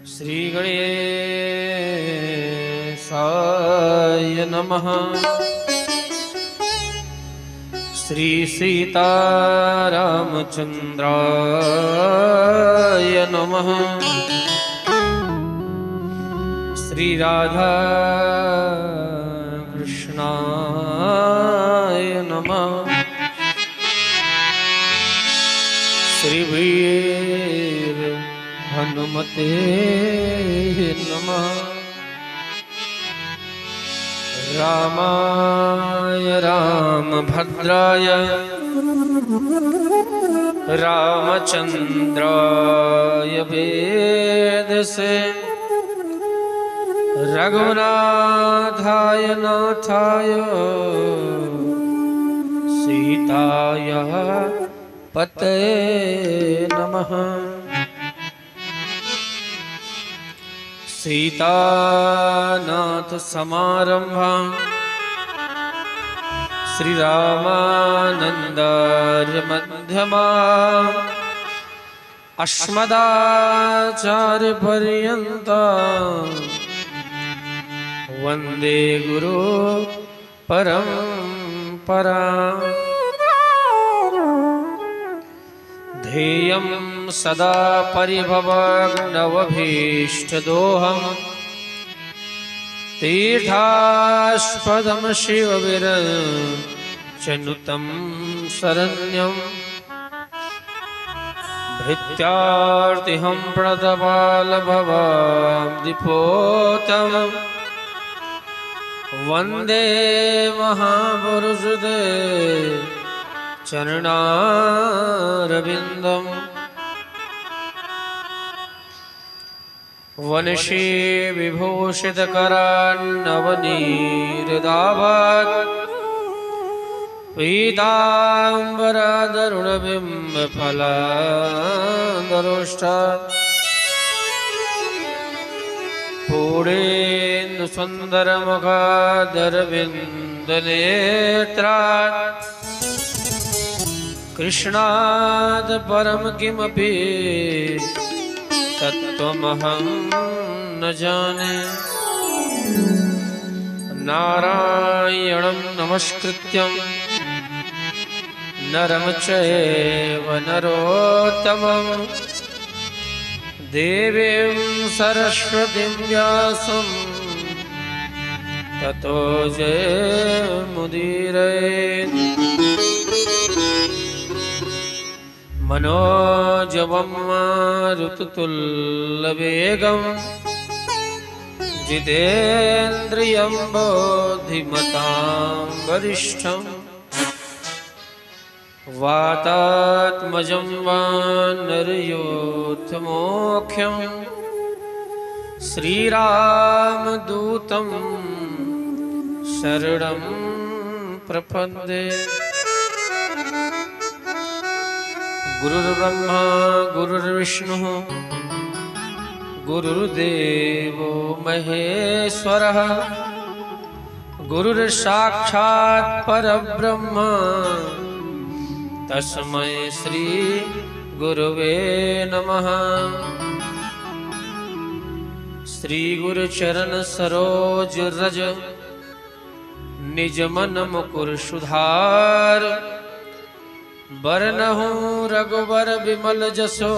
श्री गणेशाय नमः। श्री सीतारामचंद्राय नमः। श्री राधा कृष्णाय नमः। श्री वीर हनुमते नमः। रामाय रामभद्राय रामचंद्राय वेदसे रघुनाथाय नाथाय सीताय पतये नमः। सीतानाथ समारंभां श्री रामानंदार्य मध्यमाम् अस्मदाचार्य पर्यन्तां वन्दे गुरु परम्पराम्। ध्येयं सदा परिभवग्नवभीष्टदोहम् तीर्थास्पदं शिवविरञ्चनुतं शरण्यं भृत्यार्तिहं प्रणतपालभवाब्धिपोतं वन्दे महापुरुषते चरणारविन्दम्। वनशे विभूषितकरान्नवनीरदाभात् पीताम्बरादरुणबिम्बफलादरोष्टात् पूर्णेन्दुसुन्दरमुखादरविन्दनेत्रात् कृष्णात् परम किमपि तत्त्वमहं न जाने। नारायणं नमस्कृत्यं नरं चैव नरोत्तमं देवीं सरस्वतीं व्यासं ततो जयमुदीरयेत्। मनोजवं मारुततुल्यवेगं जितेन्द्रियं बुद्धिमतां वरिष्ठं वातात्मजं वानरयोद्धमुख्यं श्रीरामदूतं शरणं प्रपद्ये। गुरुर्ब्रह्मा गुरुर्विष्णुः गुरुर्देवो महेश्वरः गुरुर्साक्षात् परब्रह्म तस्मै श्री गुरुवे नमः। श्री गुरुचरण सरोज रज निज मन मुकुर सुधार बरनहु रघुबर विमल जसो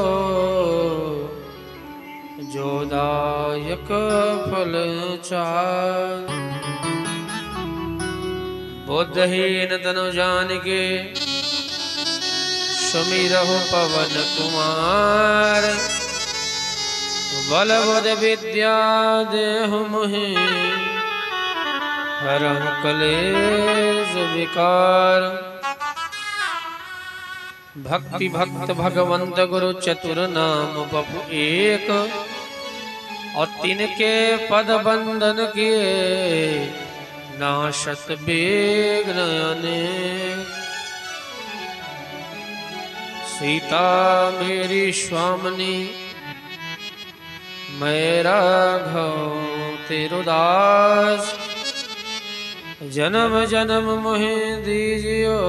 जोदायक फल चार। बुद्धहीन तनु जानिके सुमिरहु पवन कुमार बल बुद्धि विद्या देहु मोहि हरहु कलेश विकार। भक्ति भक्त भगवंत गुरु चतुर नाम बपु एक और तिनके पद बंदन किए नाशत विघ्न अनेक। सीता मेरी स्वामिनी मैं राघव तेरो दास जन्म जन्म मोहि दीजियो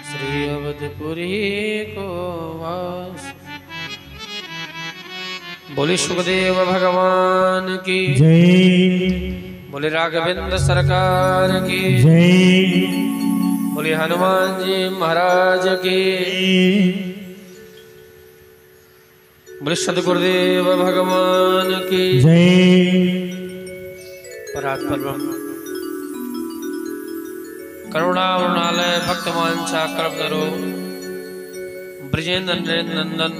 श्री अवधपुरी को वास। बोले सुखदेव भगवान की जय। बोले राघवेंद्र सरकार की जय। बोले हनुमान जी महाराज की बोले सदगुरुदेव भगवान की जय। परात्पर ब्रह्म करुणा वरुणालय भक्तवांछा कल्पतरो ब्रजेंद्र नंदन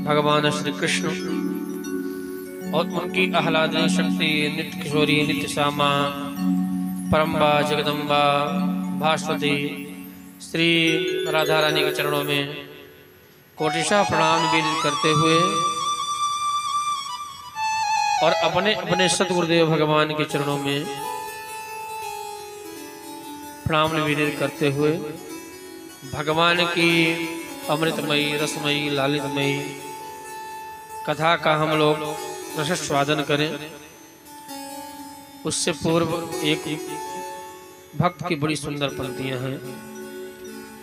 भगवान श्री कृष्ण और उनकी आह्लादनी शक्ति नित्य किशोरी नित्य श्यामा परम्बा जगदम्बा भास्वती श्री राधा रानी के चरणों में कोटिशा प्रणाम विनम्र करते हुए और अपने अपने सतगुरुदेव भगवान के चरणों में प्रणाम विनम्र करते हुए भगवान की अमृतमयी रसमयी लालितमयी कथा का हम लोग रसस्वादन करें। उससे पूर्व एक भक्त की बड़ी सुंदर पंक्तियां हैं।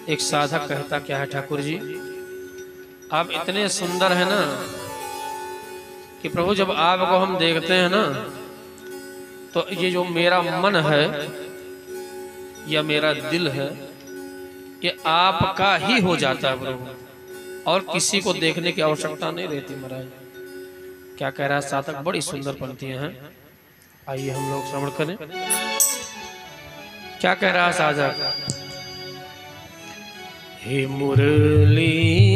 एक साधक कहता क्या है, ठाकुर जी आप इतने सुंदर हैं ना कि प्रभु जब आपको हम देखते हैं ना तो ये जो मेरा मन है या मेरा दिल है ये आपका ही हो जाता है प्रभु, और किसी को देखने की आवश्यकता नहीं रहती महाराज। क्या कह रहा है साधक, बड़ी सुंदर पंक्तियां हैं, आइए हम लोग श्रवण करें। क्या कह रहा है साधक, हे मुरलीधर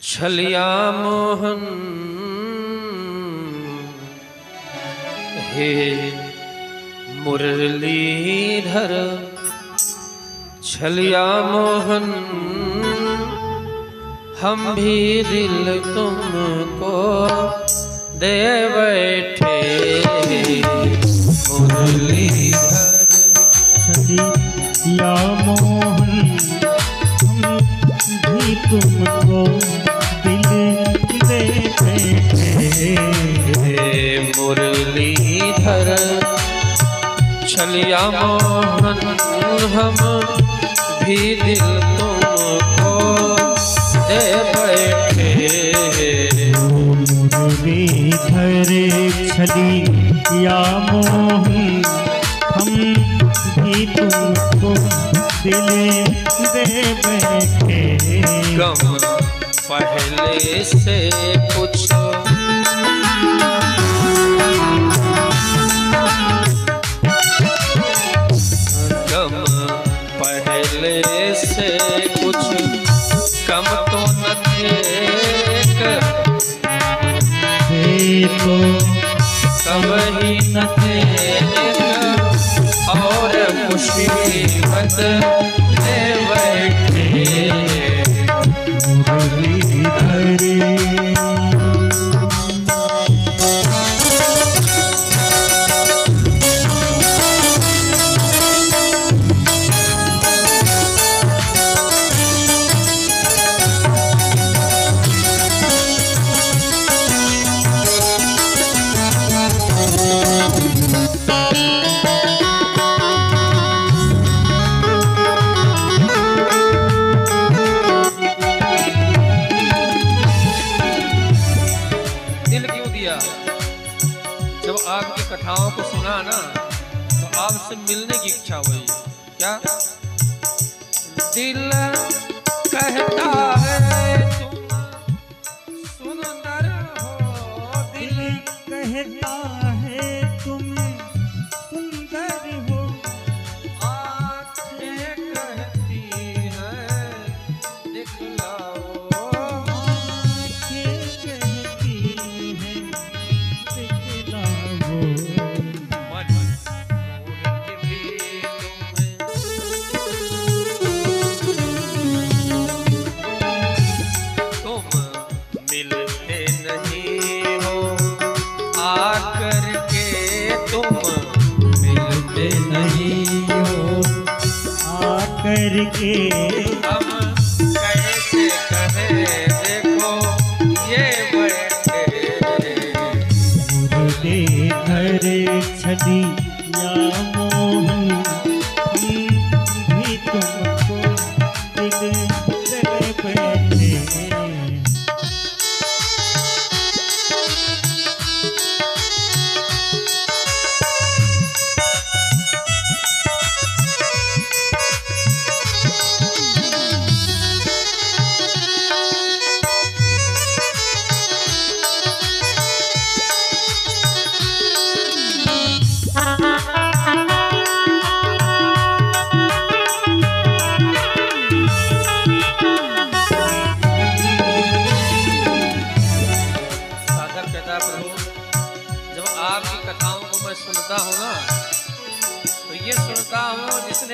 छलिया मोहन, हे मुरलीधर छलिया मोहन, हम भी दिल तुमको दे बैठे। मुरलीधर छलिया मोहन, हम भी तुमको दिल दे बैठे। मुरलीधर छलिया मोहन, हम भी दिल तुमको दे बैठे। मुरलीधर छलिया मोहन, हम भी तुमको दिल दे बैठे। गम पहले से कुछ पहले से कुछ कम तो न थे, तो कम ही न थे, और मुसीबत में बैठे। मुरलीधर जब आपकी कथाओं को सुना ना तो आपसे मिलने की इच्छा हुई। क्या दिल कहता है तुम सुंदर हो, दिल कहता है तुम सुंदर हो, आँखें कहती हैं दिखलाओ, आँखें कहती हैं दिखलाओ। मन मोह के भी तुम मिलते नहीं हो, आकर के तुम मिलते नहीं हो, आकर के हम कैसे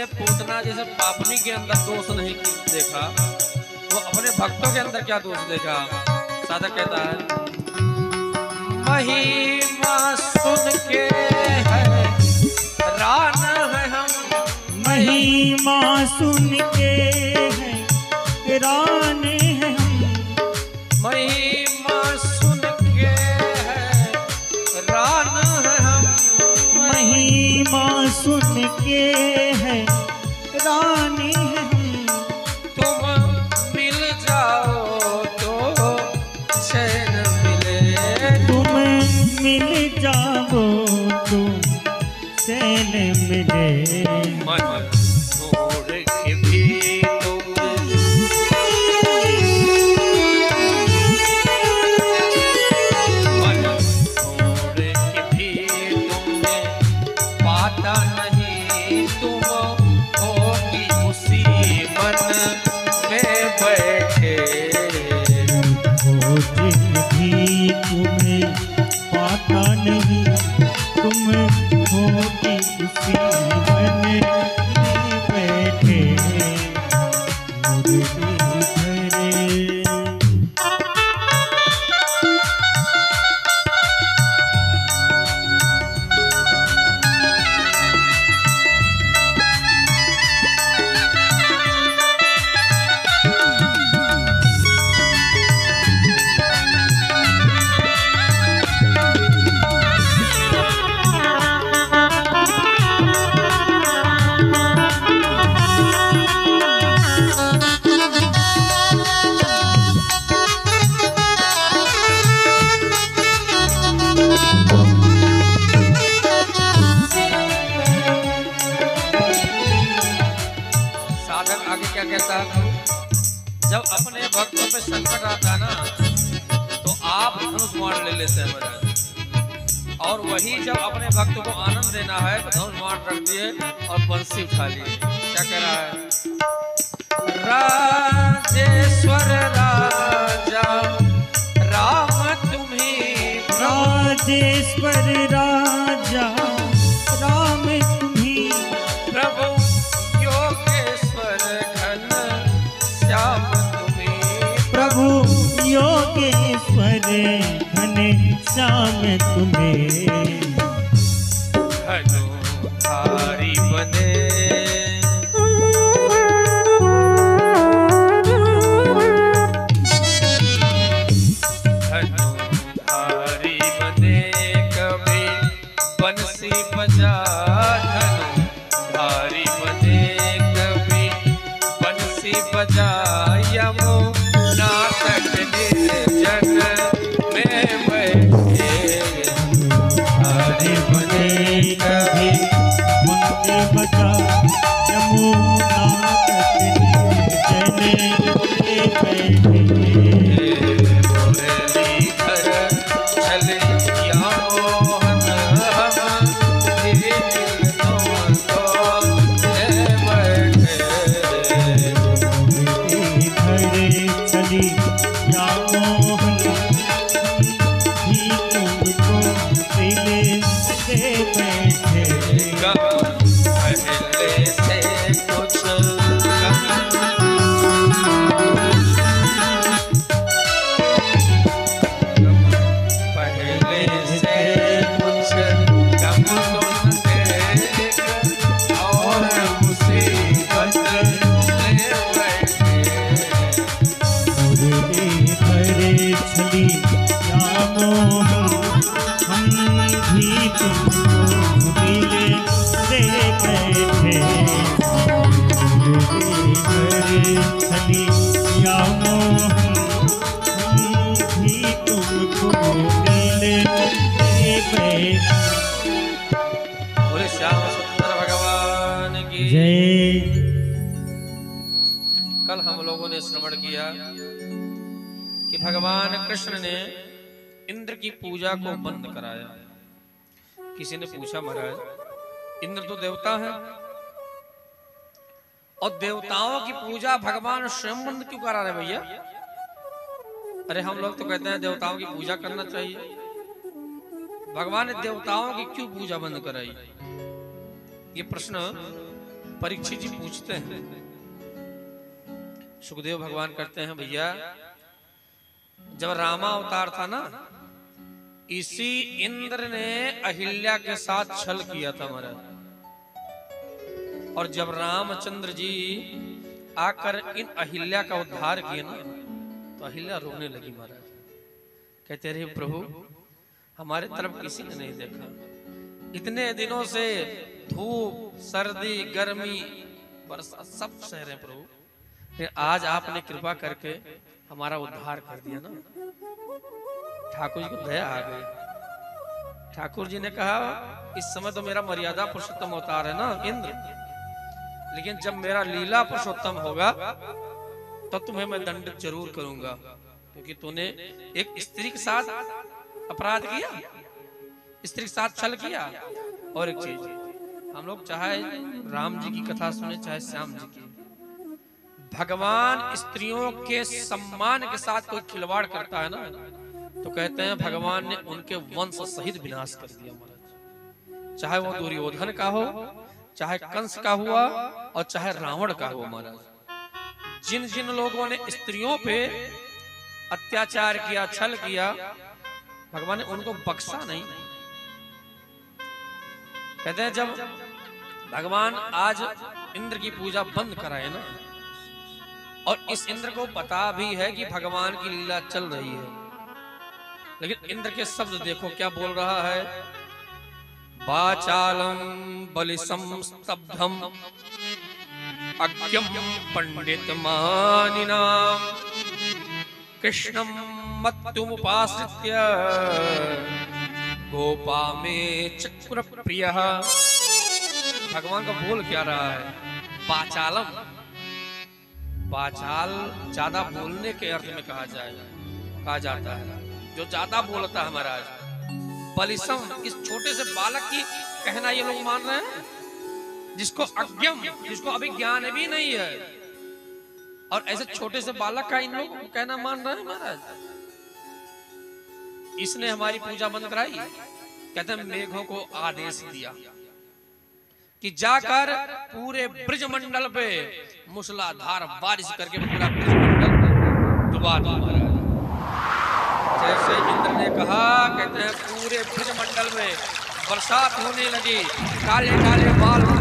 पूतना जैसे पापनी के अंदर दोष नहीं देखा, वो अपने भक्तों के अंदर क्या दोष देखा। साधक कहता है महिमा सुन के है रान है हम, महिमा सुन के है रान है हम, महिमा सुन के है रान है हम, महिमा सुन के है रानी है हम। तुम मिल जाओ तो चैन मिले, तुम मिल जाओ तो चैन मिले। मन छोड़ के भी तुम, मन छोड़ के भी तुमने पाता नहीं, तुम होगी उसी मन में बैठे। खोज भी तुम्हें पाता नहीं, तुम होगी उसी मन में बैठे। मुरली धरे साधक आगे क्या कहता है, जब अपने भक्तों पे संकट आता है ना तो आप धनुष बाण ले लेते हैं महाराज, और वही जब अपने भक्त को आनंद देना है तो धनुष बाण रख दिए और बंसी उठा लिए। क्या कह रहा है, राजेश्वर राजा राम तुम्ही, राजेश्वर राजा राम तुम्ही, प्रभु योगेश्वर घन श्याम तुम्ही, प्रभु योगेश्वर घन श्याम तुम्हें। धनुधारी बने, धनुधारी बने कभी बंसी बजा, धनुधारी बने कभी बंसी बजा, यमुना तट निर्जन में बैठे। हरे बने कभी मुंडे बजा, यमुना तट निर्जन में बैठे। मुरलीधर चले या मोहन हम, धीरे दिल तो बैठे। धरे चली या मोहन भी तुमको मिले से बैठे। पहले से कुछ पहले से कुछ कम तो देख, और मुसीबत ले बैठे। मुरली धरे चली या मोहन हम भी तुमको मिले से बैठे। मुरली धरे चली या मोहन हम भी तुमको मिले से बैठे। बोले श्याम सुंदर भगवान की जय। कल हम लोगों ने श्रवण किया कि भगवान कृष्ण ने इंद्र की पूजा को बंद कराया। किसी ने पूछा महाराज इंद्र तो देवता है और देवताओं की पूजा भगवान स्वयं बंद क्यों करा रहे भैया? अरे हम लोग तो कहते हैं देवताओं की पूजा करना चाहिए, भगवान ने देवताओं की क्यों पूजा बंद कराई? ये प्रश्न परीक्षित जी पूछते हैं, सुखदेव भगवान करते हैं, भैया जब रामा अवतार था ना, इसी इंद्र ने अहिल्या के साथ छल किया था महाराज। और जब रामचंद्र जी आकर इन अहिल्या का उद्धार किए ना, तो अहिल्या रोने लगी महाराज। कहते रहे, प्रभु हमारे तरफ किसी ने नहीं देखा, इतने दिनों से धूप सर्दी गर्मी बरसात सब सह रहे प्रभु, फिर आज आपने कृपा करके हमारा उद्धार कर दिया ना। ठाकुर जी को दया आ गई। ठाकुर जी ने कहा, इस समय तो मेरा मर्यादा पुरुषोत्तम अवतार है ना इंद्र, लेकिन जब मेरा लीला पुरुषोत्तम होगा तो तुम्हें मैं दंडित जरूर करूंगा, क्योंकि तूने एक स्त्री के साथ अपराध किया, स्त्री के साथ छल किया। और एक चीज, हम लोग चाहे राम जी की कथा सुने चाहे श्याम जी की, भगवान स्त्रियों के सम्मान के साथ कोई खिलवाड़ करता है ना, तो कहते हैं भगवान ने उनके वंश सहित विनाश कर दिया महाराज। चाहे वो दुर्योधन का हो, चाहे कंस का हुआ, और चाहे रावण का हो महाराज। जिन जिन लोगों ने स्त्रियों पे अत्याचार किया, छल किया, भगवान ने उनको बख्शा नहीं। कहते हैं जब भगवान आज इंद्र की पूजा बंद कराए ना, और इस इंद्र को पता भी है कि भगवान की लीला चल रही है, लेकिन इंद्र के शब्द देखो क्या बोल रहा है, वाचालम बलिसं स्तब्धम अज्ञम पंडित मानिनाम कृष्णम मत्तुमुपाश्रित्य गोपा में चक्र प्रिय। भगवान का बोल क्या रहा है, वाचालम, वाचाल ज्यादा बोलने के अर्थ में कहा जाता है, जो ज्यादा बोलता है महाराज। बलिसम, इस छोटे से बालक की कहना ये लोग मान रहे हैं, जिसको अज्ञम, जिसको अभी ज्ञान भी नहीं है, और ऐसे छोटे से बालक का इन लोगों को कहना मान रहे हैं महाराज। इसने हमारी पूजा बंद कराई। कहते हैं मेघों को आदेश दिया कि जाकर पूरे ब्रजमंडल पे मूसलाधार बारिश करके पूरा ब्रजमंडल डुबा दो महाराज। जैसे इंद्र ने कहा, कहते हैं पूरे ब्रजमंडल में बरसात होने लगी, काले काले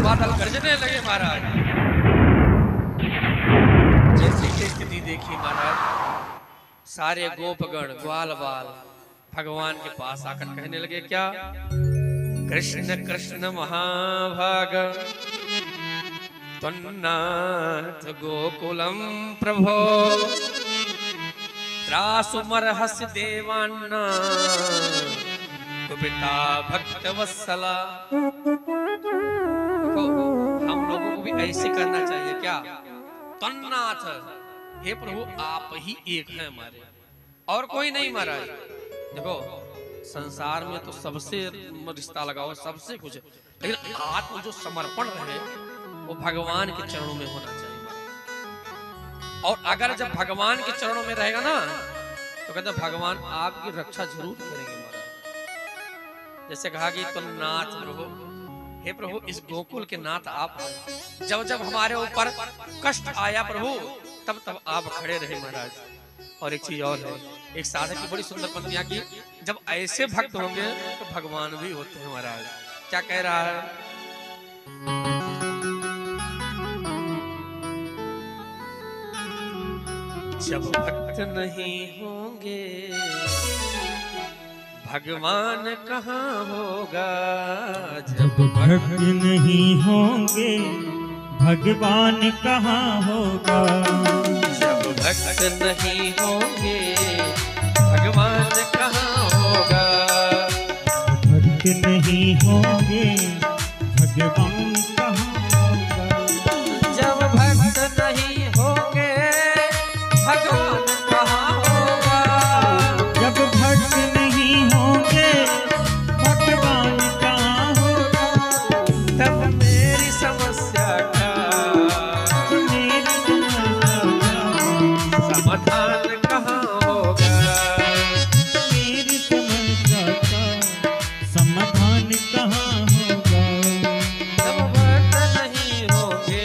बादल गरजने लगे महाराज। जैसी स्थिति देखी महाराज, सारे गोपगण ग्वाल बाल भगवान के पास आकर कहने लगे, क्या कृष्ण कृष्ण महाभाग त्वन्नाथ गोकुलम प्रभो त्रासुमर्हस्य देवान्ना कुपिता भक्त वत्सला। हम लोगों को भी ऐसे करना चाहिए क्या? त्वन्नाथ, हे प्रभु आप ही एक हैं हमारे, और कोई नहीं महाराज। देखो संसार में तो सबसे रिश्ता लगाओ, सबसे कुछ, लेकिन आत्म जो समर्पण रहे वो भगवान के चरणों में होना चाहिए। और अगर जब भगवान के चरणों में रहेगा ना, तो कहते भगवान आपकी रक्षा जरूर करेंगे महाराज। जैसे कहा कि तुम नाथ प्रभु, हे प्रभु इस गोकुल के नाथ आप, जब जब हमारे ऊपर कष्ट आया प्रभु, तब तब आप खड़े रहे महाराज। और एक चीज और है, एक साधक की बड़ी सुंदर पंक्तियां की, जब ऐसे भक्त होंगे तो भगवान भी होते हैं महाराज। क्या कह रहा है, जब भक्त नहीं होंगे भगवान कहाँ होगा, जब भक्त नहीं होंगे भगवान कहाँ होगा, जब भक्त नहीं होंगे भगवान कहाँ होगा, भक्त नहीं होंगे भगवान कहाँ होगा, जब भक्त नहीं होंगे भगवान कहाँ होगा, जब भक्त नहीं होंगे भगवान कहाँ होगा, तब मेरी समस्या का समाधान कहाँ होगा, मेरी समस्या का समाधान कहाँ होगा, जब भक्त नहीं होंगे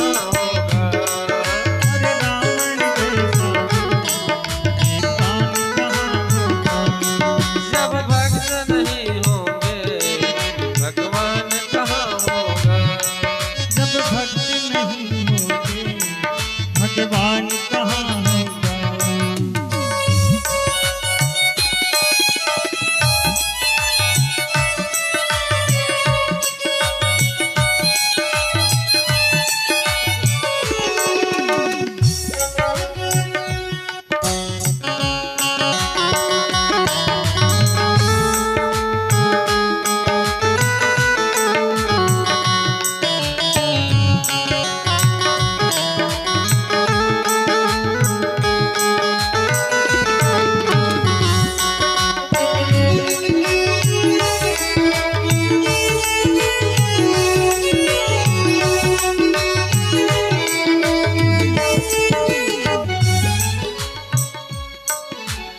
कहाँ होगा। अरे रावण जैसा इंसान कहाँ होगा। जब भक्त नहीं होंगे भगवान कहाँ होगा। जब भक्त नहीं होंगे भगवान कहाँ होगा।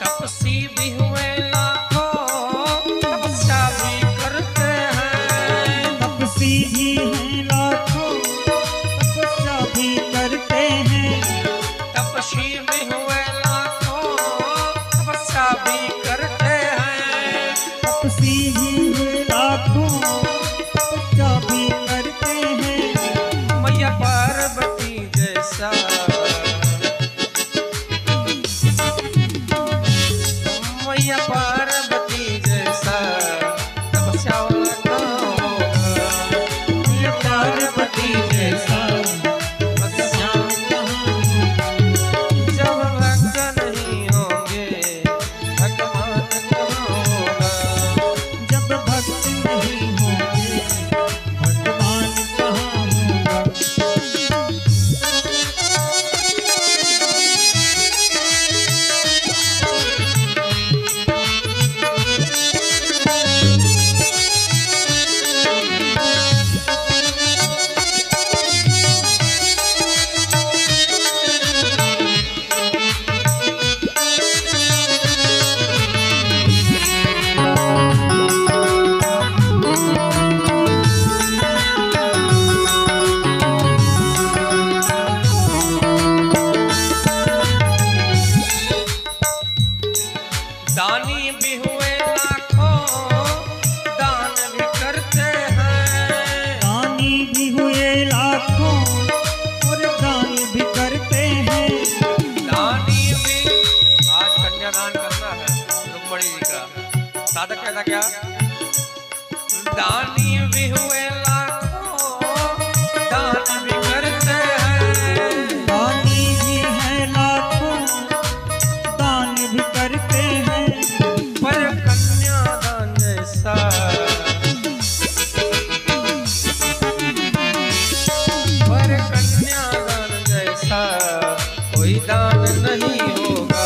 तपस्वी भी हुए लाखों तपस्या भी करते हैं। तपस्वी भी हैं लाखों तपस्या भी करते हैं। तपस्वी भी हुए लाखों तपस्या भी करते हैं। तपस्वी भी हुए लाखों तपस्या भी करते हैं। मैया पार्वती जैसा मैया पार्वती जैसा तपस्या वाला कहाँ होगा। मैया पार्वती जैसा तपस्या कहाँ होगा। जब भक्त नहीं होंगे भगवान कहाँ होगा। जब भक्त नहीं होंगे भगवान कहाँ होगा। दानी भी हुए लाखों दान भी करते हैं। दानी भी हुए लाखों और दान भी करते हैं। दानी भी आज कन्यादान करना है रुक्मणी जी का। साधक कहता क्या दानी भी हुए लाखों दान भी करते हैं। दानी भी हैं लाखों दान भी करते हैं। पर कन्यादान जैसा पर कन्यादान जैसा कोई दान नहीं होगा।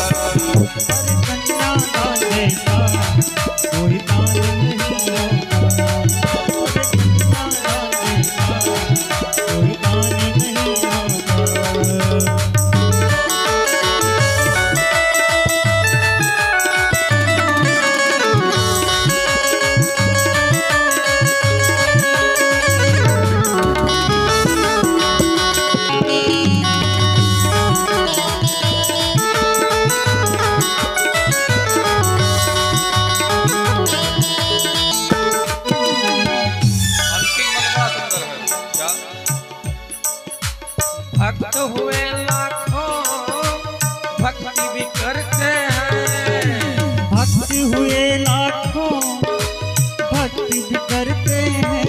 पर कन्यादान जैसा कोई दान नहीं होगा। पर कन्यादान जैसा कोई दान नहीं होगा। अंतिम मन बड़ा सुंदर है क्या। भक्त हुए लाखों भक्ति भी करते हैं। भक्त हुए लाखों भक्ति भी करते हैं।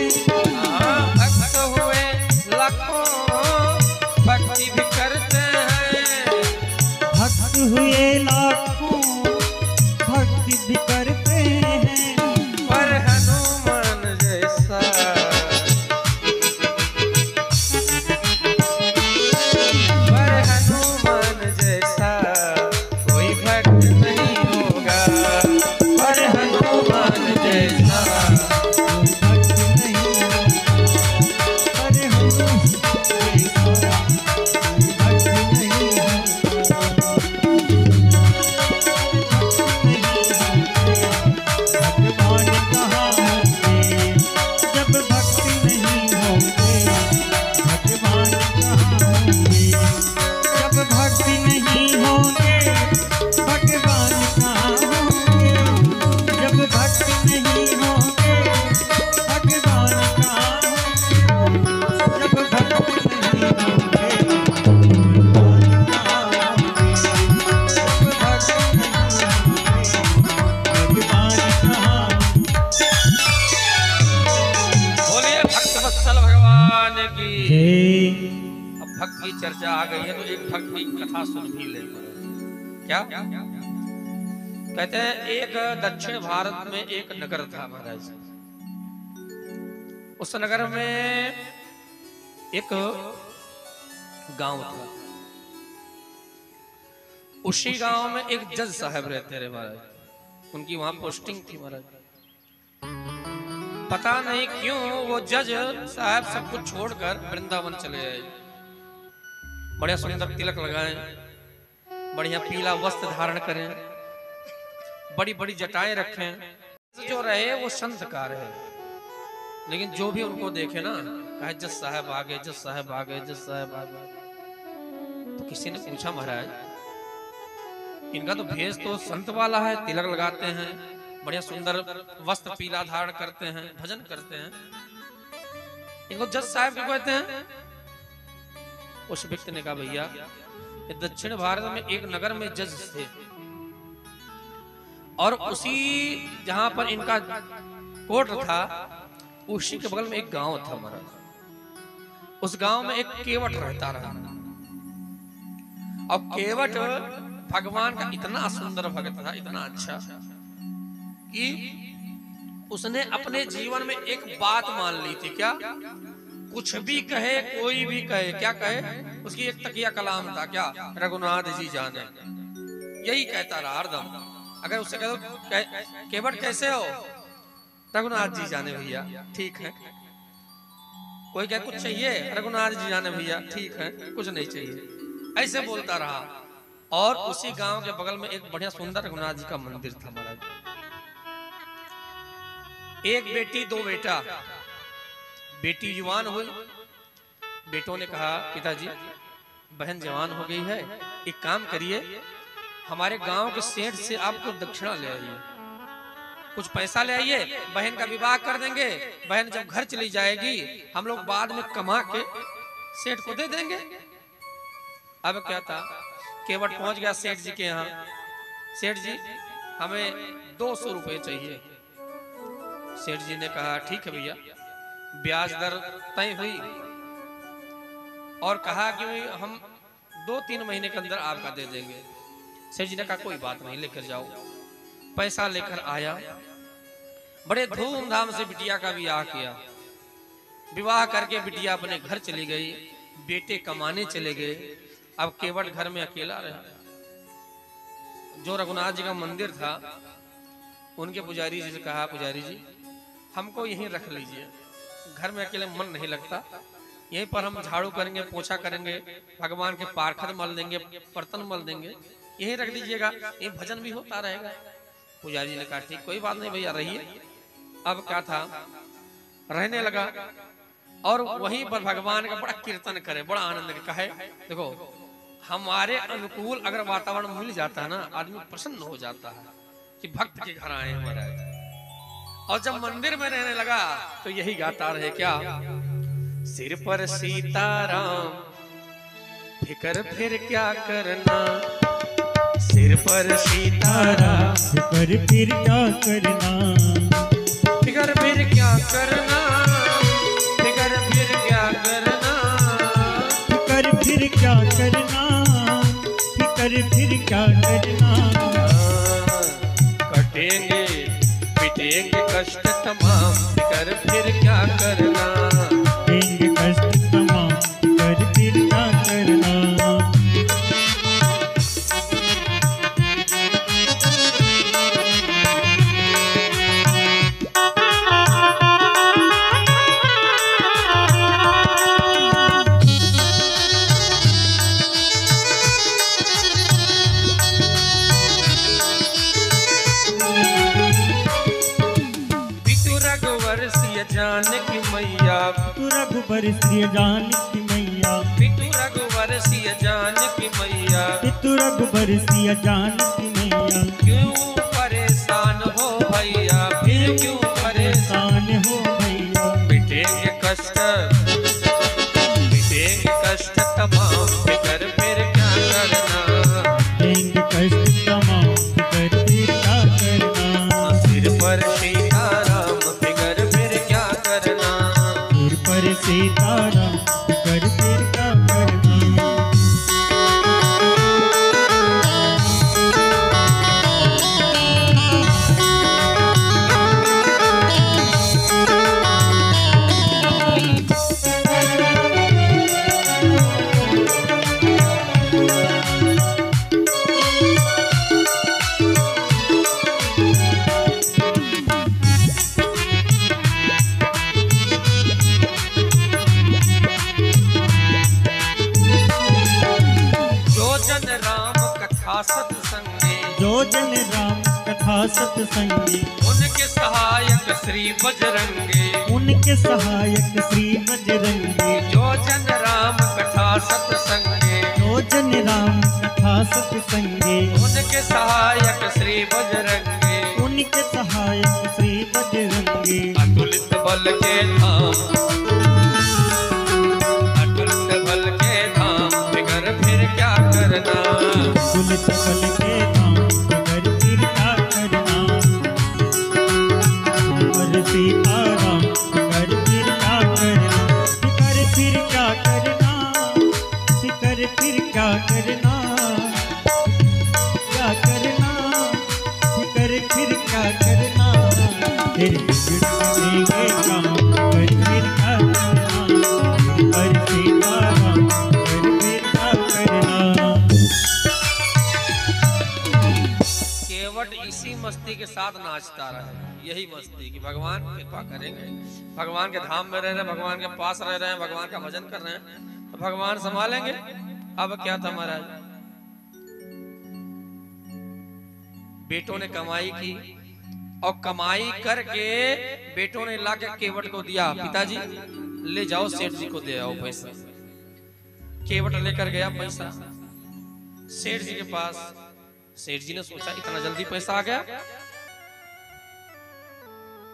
भक्त हुए लाखों भक्ति भी करते हैं। भक्त हुए लाखों भक्ति भी करते हैं। पर हनुमान जैसा पर हनुमान अब भक्त की चर्चा आ गई है तो एक भक्त की कथा सुन भी ले। क्या कहते हैं, एक दक्षिण भारत में एक नगर था महाराज। उस नगर में एक गांव था। उसी गांव में एक जज साहब रहते रहे महाराज। उनकी वहां पोस्टिंग थी महाराज। पता नहीं क्यों वो जज साहब सब कुछ छोड़कर वृंदावन चले आए। बढ़िया सुंदर तिलक लगाएं, बढ़िया पीला वस्त्र धारण करें, बड़ी बड़ी जटाएं रखें। जो रहे वो संत का रहे, लेकिन जो भी उनको देखे ना कहे जज साहब आ गए, जज साहब आ गए, जज साहब आ गए। तो किसी ने पूछा, महाराज इनका तो भेष तो संत वाला है, तिलक लगाते हैं, बढ़िया सुंदर वस्त्र पीला धारण करते हैं, भजन करते हैं, इनको जज साहब क्यों कहते हैं? उस व्यक्ति ने कहा, भैया दक्षिण भारत में एक नगर में जज थे और उसी जहां पर इनका कोर्ट था उसी के बगल में एक गांव था महाराज। उस गांव में एक केवट रहता रहा और केवट भगवान का इतना सुंदर भक्त था, इतना अच्छा कि उसने अपने जीवन में एक बात मान ली थी। क्या? कुछ भी कहे, कोई भी कहे, क्या कहे? उसकी एक तकिया कलाम था, क्या? रघुनाथ जी जाने, यही कहता रहा हरदम। अगर उससे कह दो केवट कैसे हो, रघुनाथ जी जाने भैया, ठीक है। कोई कहे कुछ चाहिए, रघुनाथ जी जाने भैया, ठीक है, कुछ नहीं चाहिए, ऐसे बोलता रहा। और उसी गांव के बगल में एक बढ़िया सुंदर रघुनाथ जी का मंदिर था महाराज। एक बेटी दो बेटा। बेटी जवान हुई, बेटों ने कहा पिताजी बहन जवान हो गई है, एक काम करिए हमारे गांव के सेठ से आपको दक्षिणा ले आइए, कुछ पैसा ले आइए, बहन का विवाह कर देंगे। बहन जब घर चली जाएगी हम लोग बाद में कमा के सेठ को दे देंगे। अब क्या था, केवट पहुंच गया सेठ जी के यहाँ। सेठ जी हमें 200 रुपए चाहिए। सेठ जी ने कहा ठीक है भैया। ब्याज दर तय हुई और कहा कि हम 2-3 महीने के अंदर आपका दे देंगे। सेठ जी ने कहा कोई बात नहीं, लेकर जाओ। पैसा लेकर आया, बड़े धूमधाम से बिटिया का विवाह किया। विवाह करके बिटिया अपने घर चली गई, बेटे कमाने चले गए। अब केवट घर में अकेला रहा। जो रघुनाथ जी का मंदिर था उनके पुजारी जी से कहा, पुजारी जी हमको यहीं रख लीजिए, घर में अकेले मन नहीं लगता, यहीं पर हम झाड़ू करेंगे, पोछा करेंगे, भगवान के पारखत मल देंगे, बर्तन मल देंगे, यहीं रख दीजिएगा, ये भजन भी होता रहेगा। पुजारी ने कहा ठीक, कोई बात नहीं भैया रहिए। अब क्या था, रहने लगा और वहीं पर भगवान का बड़ा कीर्तन करे, बड़ा आनंद कहे। देखो हमारे अनुकूल अगर वातावरण मिल जाता है ना, आदमी प्रसन्न हो जाता है कि भक्त के घर आए हमारा। और जब मंदिर में रहने लगा तो यही गाता रहे, क्या? सिर पर सीताराम फिकर फिर क्या करना, सिर पर सीताराम फिकर फिर क्या करना, फिकर फिर क्या करना, फिकर फिर क्या करना, फिकर फिर क्या करना, फिकर फिर क्या करना। कटेंगे पिटेंगे कष्ट तमाम, फिकर फिर क्या करना, कटेंगे कष्ट तमाम, फिकर फिर क्या करना। जानकी मैया, पितु रघुबर सिय जानकी मैया, पितु रघुबर सिय जानकी मैया, पितु रघुबर सिय जानकी मैया। क्यों परेशान हो भैया, फिर क्यों परेशान हो भैया, मिटेंगे कष्ट, मिटेंगे कष्ट तमाम, फिकर फिर क्या करना, मिटेंगे कष्ट तमाम, फिकर फिर क्या करना। सिर पर सीताराम फिकर फिर क्या करना, सिर पर सीताराम फिकर फिर सत्संगी, जो जन राम कथा सत्संगी, उनके सहायक श्री बजरंगी, उनके सहायक श्री बजरंगी, जो जन राम कथा सत्संगी, जो जन राम कथा सत्संगी, उनके सहायक श्री बजरंगी, उनके सहायक श्री बजरंगी। अतुलित बल के धाम, अतुलित बल के धाम, फिकर फिर क्या करना, अतुलित बल के धाम, फिकर फिर क्या करना, और सीताराम फिकर फिर क्या करना, फिकर फिर क्या करना, फिकर फिर क्या करना, क्या करना, फिकर फिर क्या करना, फिर बिगड़ेंगे काम, फिकर फिर क्या करना, फिकर सीताराम फिकर फिर क्या करना। केवट इसी मस्ती के साथ नाचता रहे, यही मस्ती कि भगवान कृपा करेंगे, भगवान के धाम में रह रहे हैं, भगवान के पास रह रहे हैं, भगवान का भजन कर रहे हैं, तो भगवान संभालेंगे। अब क्या था महाराज, बेटों ने कमाई की और कमाई करके बेटों ने लाके केवट को दिया, पिताजी ले जाओ सेठ जी को दे आओ पैसा। केवट लेकर गया पैसा सेठ जी के पास। सेठ जी ने सोचा इतना जल्दी पैसा आ गया,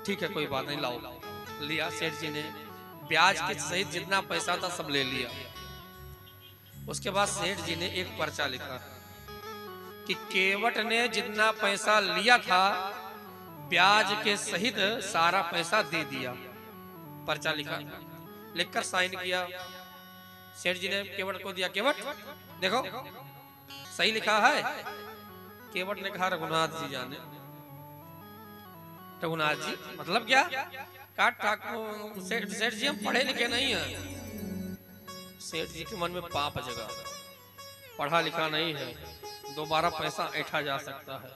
ठीक है कोई बात नहीं, लाओ। लिया सेठ जी ने, ब्याज के सहित जितना पैसा था सब ले लिया। उसके बाद सेठ जी ने एक पर्चा लिखा कि केवट ने जितना पैसा लिया था ब्याज के सहित सारा पैसा दे दिया। पर्चा लिखा, लिखकर साइन किया। सेठ जी ने केवट को दिया, केवट देखो सही लिखा है। केवट ने कहा रघुनाथ जी जाने। रघुनाथ जी मतलब क्या? काट ठाकुर सेठ जी हम पढ़े लिखे नहीं हैं। सेठ जी के मन में पाप जगा, पढ़ा लिखा नहीं है, दोबारा पैसा ऐठा जा सकता है।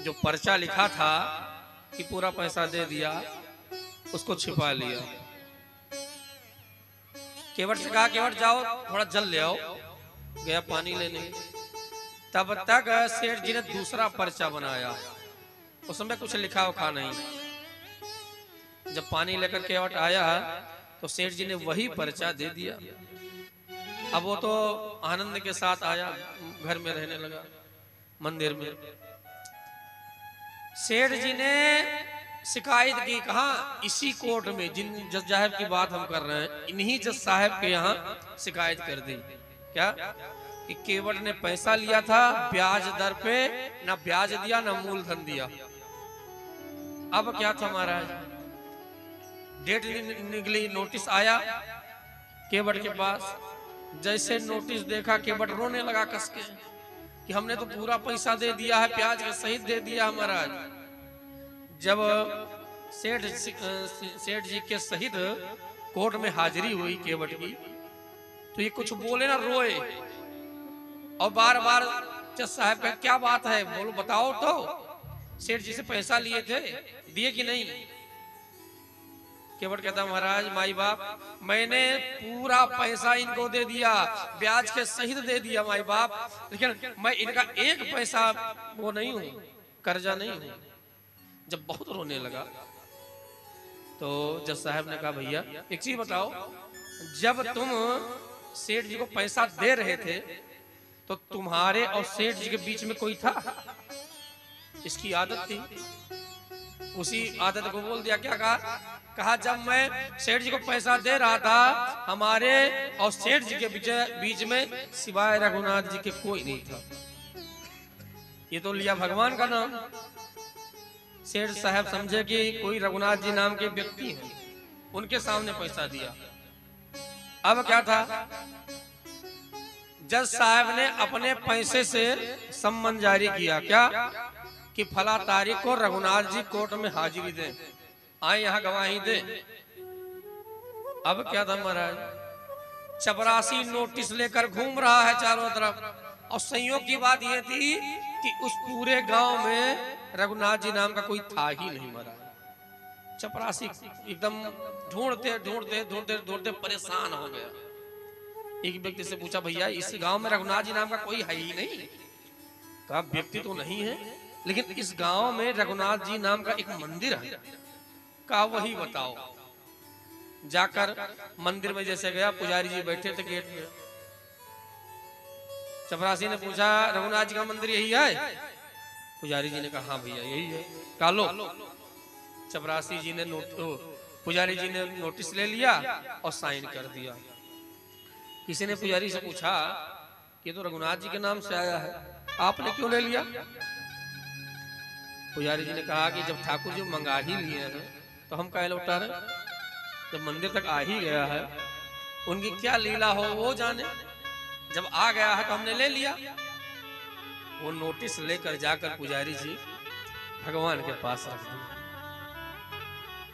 जो पर्चा लिखा था कि पूरा पैसा दे दिया, उसको छिपा लिया। केवट से कहा केवट जाओ थोड़ा जल ले आओ। गया पानी लेने। तब तक सेठ जी ने दूसरा पर्चा बनाया, उसमें कुछ लिखा उखा नहीं। जब पानी लेकर केवट आया तो सेठ जी ने वही पर्चा दे दिया। अब वो तो आनंद के साथ आया, घर में रहने लगा मंदिर में। सेठ जी ने शिकायत की, कहा इसी कोर्ट में जिन जज साहब की बात हम कर रहे हैं, इन्हीं जज साहब के यहाँ शिकायत कर दी। क्या कि केवट ने पैसा लिया था ब्याज दर पे, ना ब्याज दिया ना मूलधन दिया। अब क्या था महाराज, डेट निकली, नोटिस आया केवट के पास। जैसे नोटिस देखा केवट रोने लगा कस के कि हमने तो पूरा पैसा दे दिया है, प्याज के सहित दे दिया महाराज। जब सेठ जी के सहित कोर्ट में हाजिरी हुई केवट की, तो ये कुछ बोले ना, रोए और बार बार जज साहब का क्या बात है, बोलो बताओ तो, सेठ जी से पैसा लिए थे, दिए कि नहीं? केवट कहता महाराज माई बाप मैंने पूरा पैसा इनको दे दिया, ब्याज के सहित दे दिया माई बाप, लेकिन मैं इनका एक पैसा वो नहीं हूं, कर्जा नहीं हूं। जब बहुत रोने लगा तो जज साहब ने कहा भैया एक चीज बताओ, जब तुम सेठ जी को पैसा दे रहे थे तो तुम्हारे और सेठ जी के बीच में कोई था? इसकी आदत थी, उसी आदत को बोल दिया। क्या कहा? कहा जब मैं सेठ जी को पैसा दे रहा था, हमारे और सेठ जी के बीच में सिवाय रघुनाथ जी के कोई नहीं था। ये तो लिया भगवान का नाम। सेठ साहब समझे कि कोई रघुनाथ जी नाम के व्यक्ति हैं, उनके सामने पैसा दिया। अब क्या था, जज साहब ने अपने पैसे से सम्मन जारी किया। क्या कि फला तारीख को रघुनाथ जी कोर्ट में हाजिरी दें, आए यहाँ गवाही दें। अब क्या था महाराज, चपरासी नोटिस लेकर घूम रहा है चारों तरफ। और संयोग की बात यह थी कि उस पूरे गांव में रघुनाथ जी नाम का कोई था ही नहीं महाराज। चपरासी एकदम ढूंढते ढूंढते ढूंढते ढूंढते परेशान हो गया। एक व्यक्ति से पूछा भैया इस गांव में रघुनाथ जी नाम का कोई है ही नहीं, कहा व्यक्ति तो नहीं है, लेकिन इस गांव में रघुनाथ जी नाम का एक मंदिर है। कहा वही बताओ। जाकर मंदिर में जैसे गया, पुजारी जी बैठे थे गेट में। चपरासी ने पूछा रघुनाथ जी का मंदिर यही है? पुजारी जी ने कहा हाँ भैया यही है। कहा लो। चपरासी जी ने पुजारी जी ने नोटिस ले लिया और साइन कर दिया। किसी ने पुजारी से पूछा कि तो रघुनाथ जी के नाम से आया है, आपने क्यों ले लिया? पुजारी जी ने कहा कि जब ठाकुर जी मंगा ही लिए हैं तो हम काहे लौटा रहे? जब मंदिर तक आ ही गया है, उनकी क्या लीला हो वो जाने। जब आ गया है तो हमने ले लिया। वो नोटिस लेकर जाकर पुजारी जी भगवान के पास रख दिया।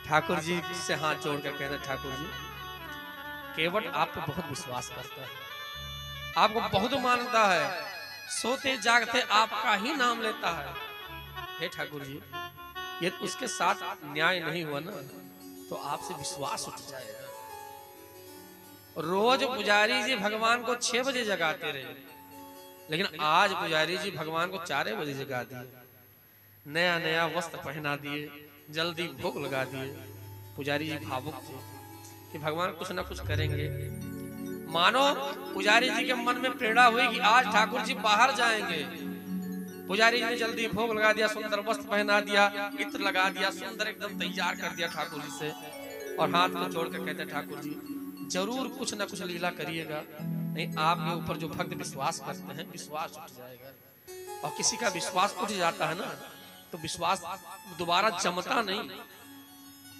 ठाकुर जी से हाथ जोड़कर कहते ठाकुर जी, केवट आप पे बहुत विश्वास करता है, आपको बहुत मानता है, सोते जागते आपका ही नाम लेता है। हे ठाकुर जी, ये उसके साथ न्याय नहीं हुआ ना तो आपसे विश्वास उठ जाएगा। रोज पुजारी जी भगवान को 6 बजे जगाते रहे, लेकिन आज पुजारी जी भगवान को 4 बजे जगा दिए। नया नया वस्त्र पहना दिए, जल्दी भोग लगा दिए। पुजारी जी भावुक थे कि भगवान कुछ ना कुछ करेंगे। मानो पुजारी जी के मन में प्रेरणा हुई कि आज ठाकुर जी बाहर जाएंगे। पुजारी जी ने जल्दी भोग लगा दिया, सुंदर वस्त्र पहना दिया, इत्र लगा दिया, सुंदर एकदम तैयार कर दिया ठाकुर जी से। और हाथ को जोड़कर कहते ठाकुर जी जरूर कुछ ना कुछ लीला करिएगा, नहीं आपके ऊपर जो भक्त विश्वास करते हैं विश्वास उठ जाएगा। और किसी का विश्वास उठ जाता है ना तो विश्वास दोबारा जमता नहीं।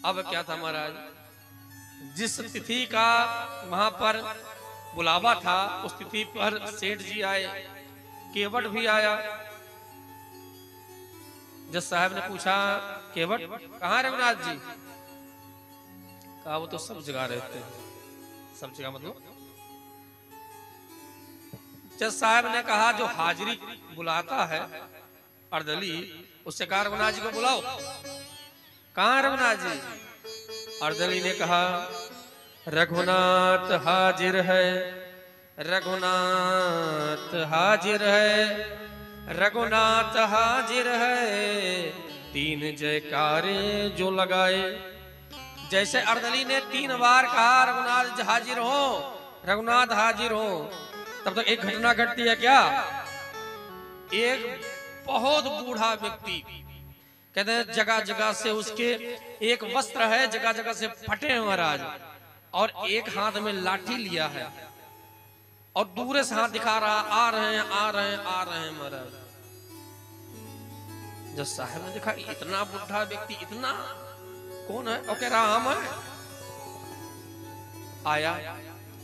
अब क्या था महाराज, जिस तिथि का वहां पर बुलावा था उस तिथि पर सेठ जी आए, केवट भी आया। जज साहब ने पूछा केवट कहाँ रघुनाथ जी? कहा वो तो सब जगह रहते हैं। सब जगह मतलब? जज साहब ने कहा जो हाजिरी बुलाता है अर्दली, उससे कहा रघुनाथ जी को बुलाओ। कहाँ रघुनाथ जी? अर्दली ने कहा रघुनाथ हाजिर है, रघुनाथ हाजिर है, रघुनाथ हाजिर है, 3 जयकारे जो लगाए। जैसे अर्दली ने 3 बार कहा रघुनाथ हाजिर हो, रघुनाथ हाजिर हो, तब तक एक घटना घटती है। क्या? एक बहुत बूढ़ा व्यक्ति, कहते हैं जगह जगह से उसके एक वस्त्र है, जगह जगह से फटे हैं महाराज, और एक हाथ में लाठी लिया है और दूर से हाथ दिखा रहा, आ रहे हैं आ रहे हैं आ रहे हैं महाराज। जज साहब ने देखा इतना बुढ़ा व्यक्ति, इतना कौन है? और कह रहा हम है। आया,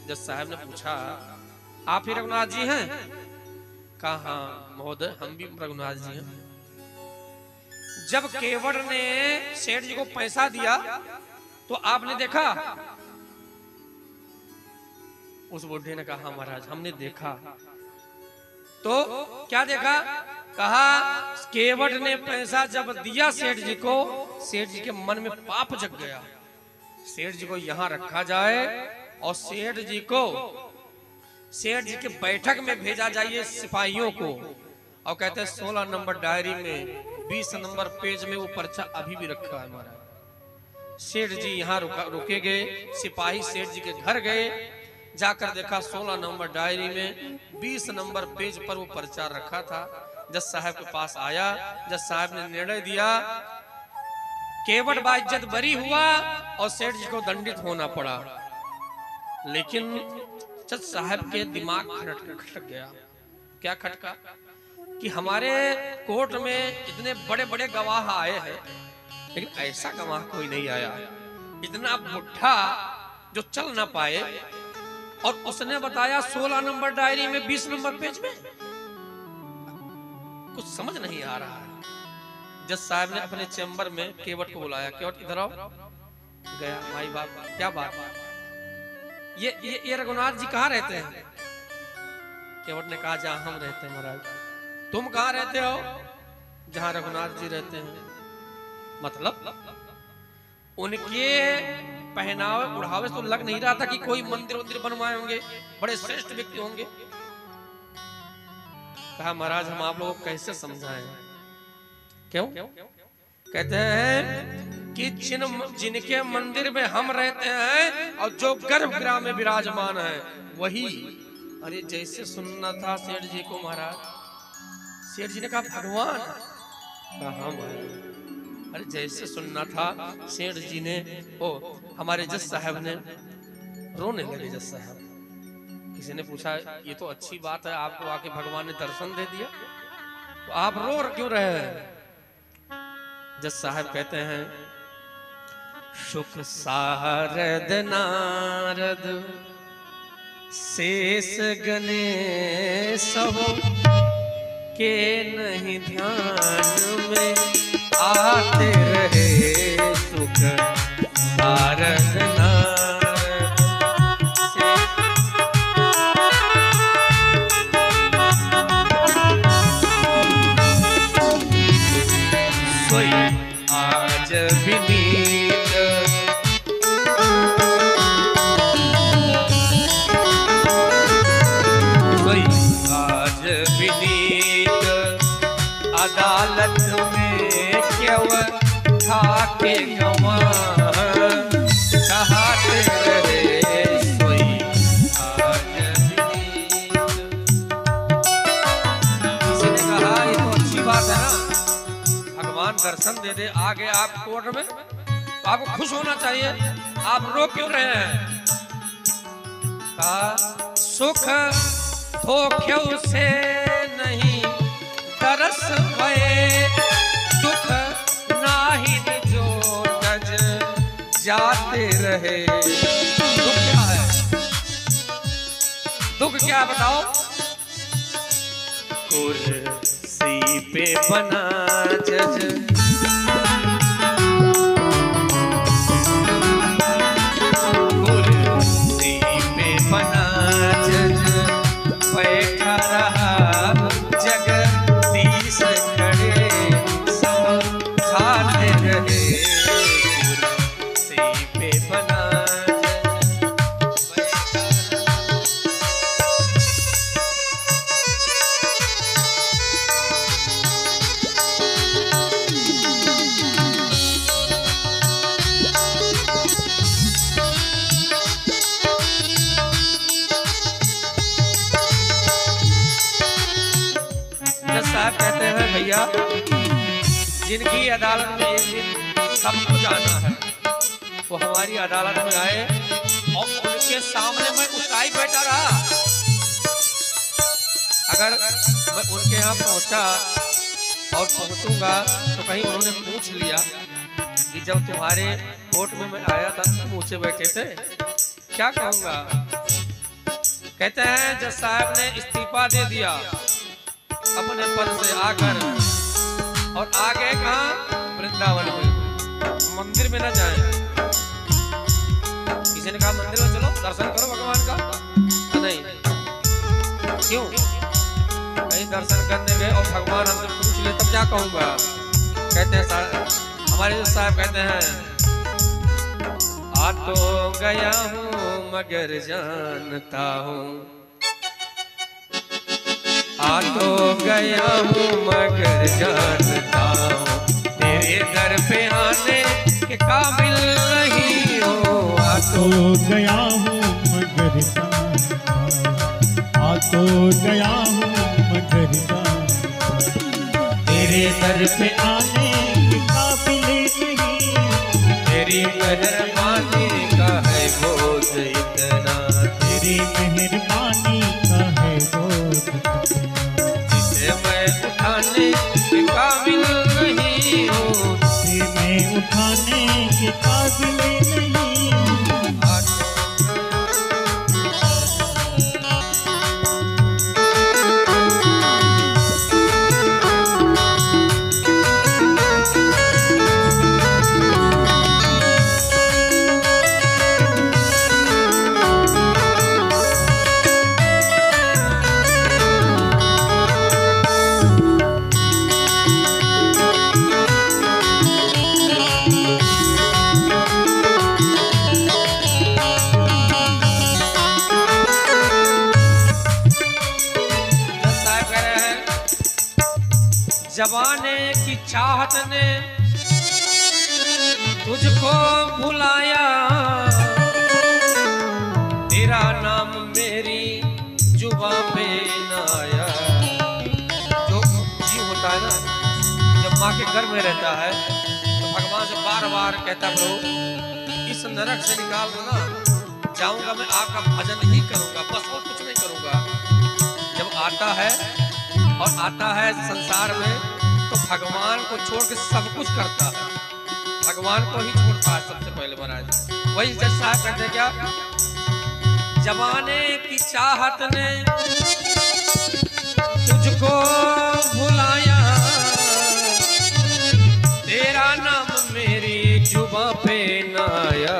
जज साहब ने पूछा आप ही रघुनाथ जी हैं? कहा महोदय हम भी रघुनाथ जी हैं। जब केवट ने सेठ जी को पैसा दिया तो आपने देखा? उस बुढ़े ने कहा महाराज हमने देखा। तो क्या देखा? कहा केवट ने पैसा जब दिया सेठ जी को, सेठ जी के मन में पाप जग गया। सेठ जी को यहाँ रखा जाए और सेठ जी को सेठ जी के बैठक में भेजा जाइए सिपाहियों को, और कहते हैं 16 नंबर डायरी में 20 नंबर पेज में वो पर्चा अभी भी रखा है महाराज। सेठ जी यहाँ रुके गए, सिपाही सेठ जी के घर गए, जाकर देखा 16 नंबर डायरी में 20 नंबर पेज पर वो पर्चा रखा था। जज साहब के पास आया, जज साहब ने निर्णय दिया, केवट बाइज्जत बरी हुआ और सेठ जी को दंडित होना पड़ा। लेकिन जज साहब के दिमाग खटक गया। क्या खटका? कि हमारे कोर्ट में इतने बड़े बड़े गवाह आए हैं, लेकिन ऐसा गवाह कोई नहीं आया, इतना बुढ़ा जो चल ना पाए, और उसने बताया 16 नंबर डायरी में 20 नंबर पेज में। कुछ समझ नहीं आ रहा है। जज साहब ने अपने चैम्बर में केवट को बुलाया, केवट इधर आओ। गया, माई बाप क्या बात? ये रघुनाथ जी कहाँ रहते हैं? केवट ने कहा जहां हम रहते हैं महाराज। तुम कहाँ रहते हो? जहां रघुनाथ जी रहते हैं। मतलब उनके पहनावे उड़ावे तो लग नहीं रहा था कि कोई मंदिर वंदिर बनवाए होंगे, बड़े श्रेष्ठ व्यक्ति होंगे। कहा महाराज हम आप लोगों को कैसे समझाएं? क्यों? कहते हैं कि जिनके मंदिर में हम रहते हैं और जो गर्भगृह में विराजमान है वही। अरे जैसे सुनना था सेठ जी को महाराज, सेठ जी ने कहा भगवान, कहा हाँ महाराज। अरे जैसे सुनना था सेठ जी ने, ओ हमारे जज साहब ने रोने लगे। जज साहब, किसी ने पूछा ये तो अच्छी बात है, आपको आके भगवान ने दर्शन दे दिया, तो आप रो क्यों रहे हैं? जज साहब कहते हैं शुक सारद नारद शेष गने सब के नहीं ध्यान में आते रहे सुख सारद नारद सोई आज विनीत सोई आज विनीत अदालत में क्यों ठाके गवा चाहते रहे सोई आज विनीत। किसी ने कहा ये तो अच्छी बात है ना, भगवान दर्शन दे दे आगे आप कोर्ट में, तो आपको खुश होना चाहिए, आप रो क्यों रहे हैं? सुख धोख्यों से नहीं तरस भये दुख नाहिन जो तज जाते रहे। दुख क्या है? दुख क्या है बताओ? कुर्सी पे बना जज कुर्सी पे बना जज बैठा रहा जगदीश खड़े समझाते रहे। कुर्सी पे बना कहते हैं भैया जिनकी अदालत में एक दिन सबको जाना है वो हमारी अदालत में आए और उनके सामने मैं उठाई बैठा रहा। अगर मैं उनके यहाँ पहुंचा और पहुंचूंगा तो कहीं उन्होंने पूछ लिया कि जब तुम्हारे कोर्ट में मैं आया था तुम ऊंचे बैठे थे, क्या कहूंगा? कहते हैं जज साहब ने इस्तीफा दे दिया अपने पद से आकर और आगे कहाँ? वृंदावन में, मंदिर में न जाएं। किसी ने कहा मंदिर में चलो दर्शन करो भगवान का, नहीं क्यों? कहीं दर्शन करने गए और भगवान हमसे पूछ ले तब क्या कहूंगा? कहते हैं हमारे साहब कहते हैं आ तो गया हूँ मगर जानता हूँ, आ तो गया हूँ मगर जानता हूँ तेरे दर पे आने के काबिल नहीं हो। आ तो गया हूँ मगर जानता हूँ, आ तो गया हूँ मगर जानता हूँ तेरे दर पे आने के काबिल नहीं। तेरी मेहरबानी का है बोझ इतना, तेरी मेहरबानी का है बोझ मैं उठाने के काबिल नहीं हूँ, मैं उठाने के काबिल नहीं हूँ। जवाने की चाहत ने तुझको भुलाया, तेरा नाम मेरी जुबां पे न आया। जो जीव होता है ना, जब माँ के गर्भ में रहता है तो भगवान से बार बार कहता प्रभु इस नरक से निकाल दो ना, जाऊंगा मैं आपका भजन ही करूंगा, बस और कुछ नहीं करूंगा। जब आता है और आता है संसार में तो भगवान को छोड़ के सब कुछ करता है, भगवान को ही छोड़ता है सबसे पहले महाराज। वही जज साहब कहते क्या, जवाने की चाहत ने तुझको भुलाया, तेरा नाम मेरी जुबां पे न आया।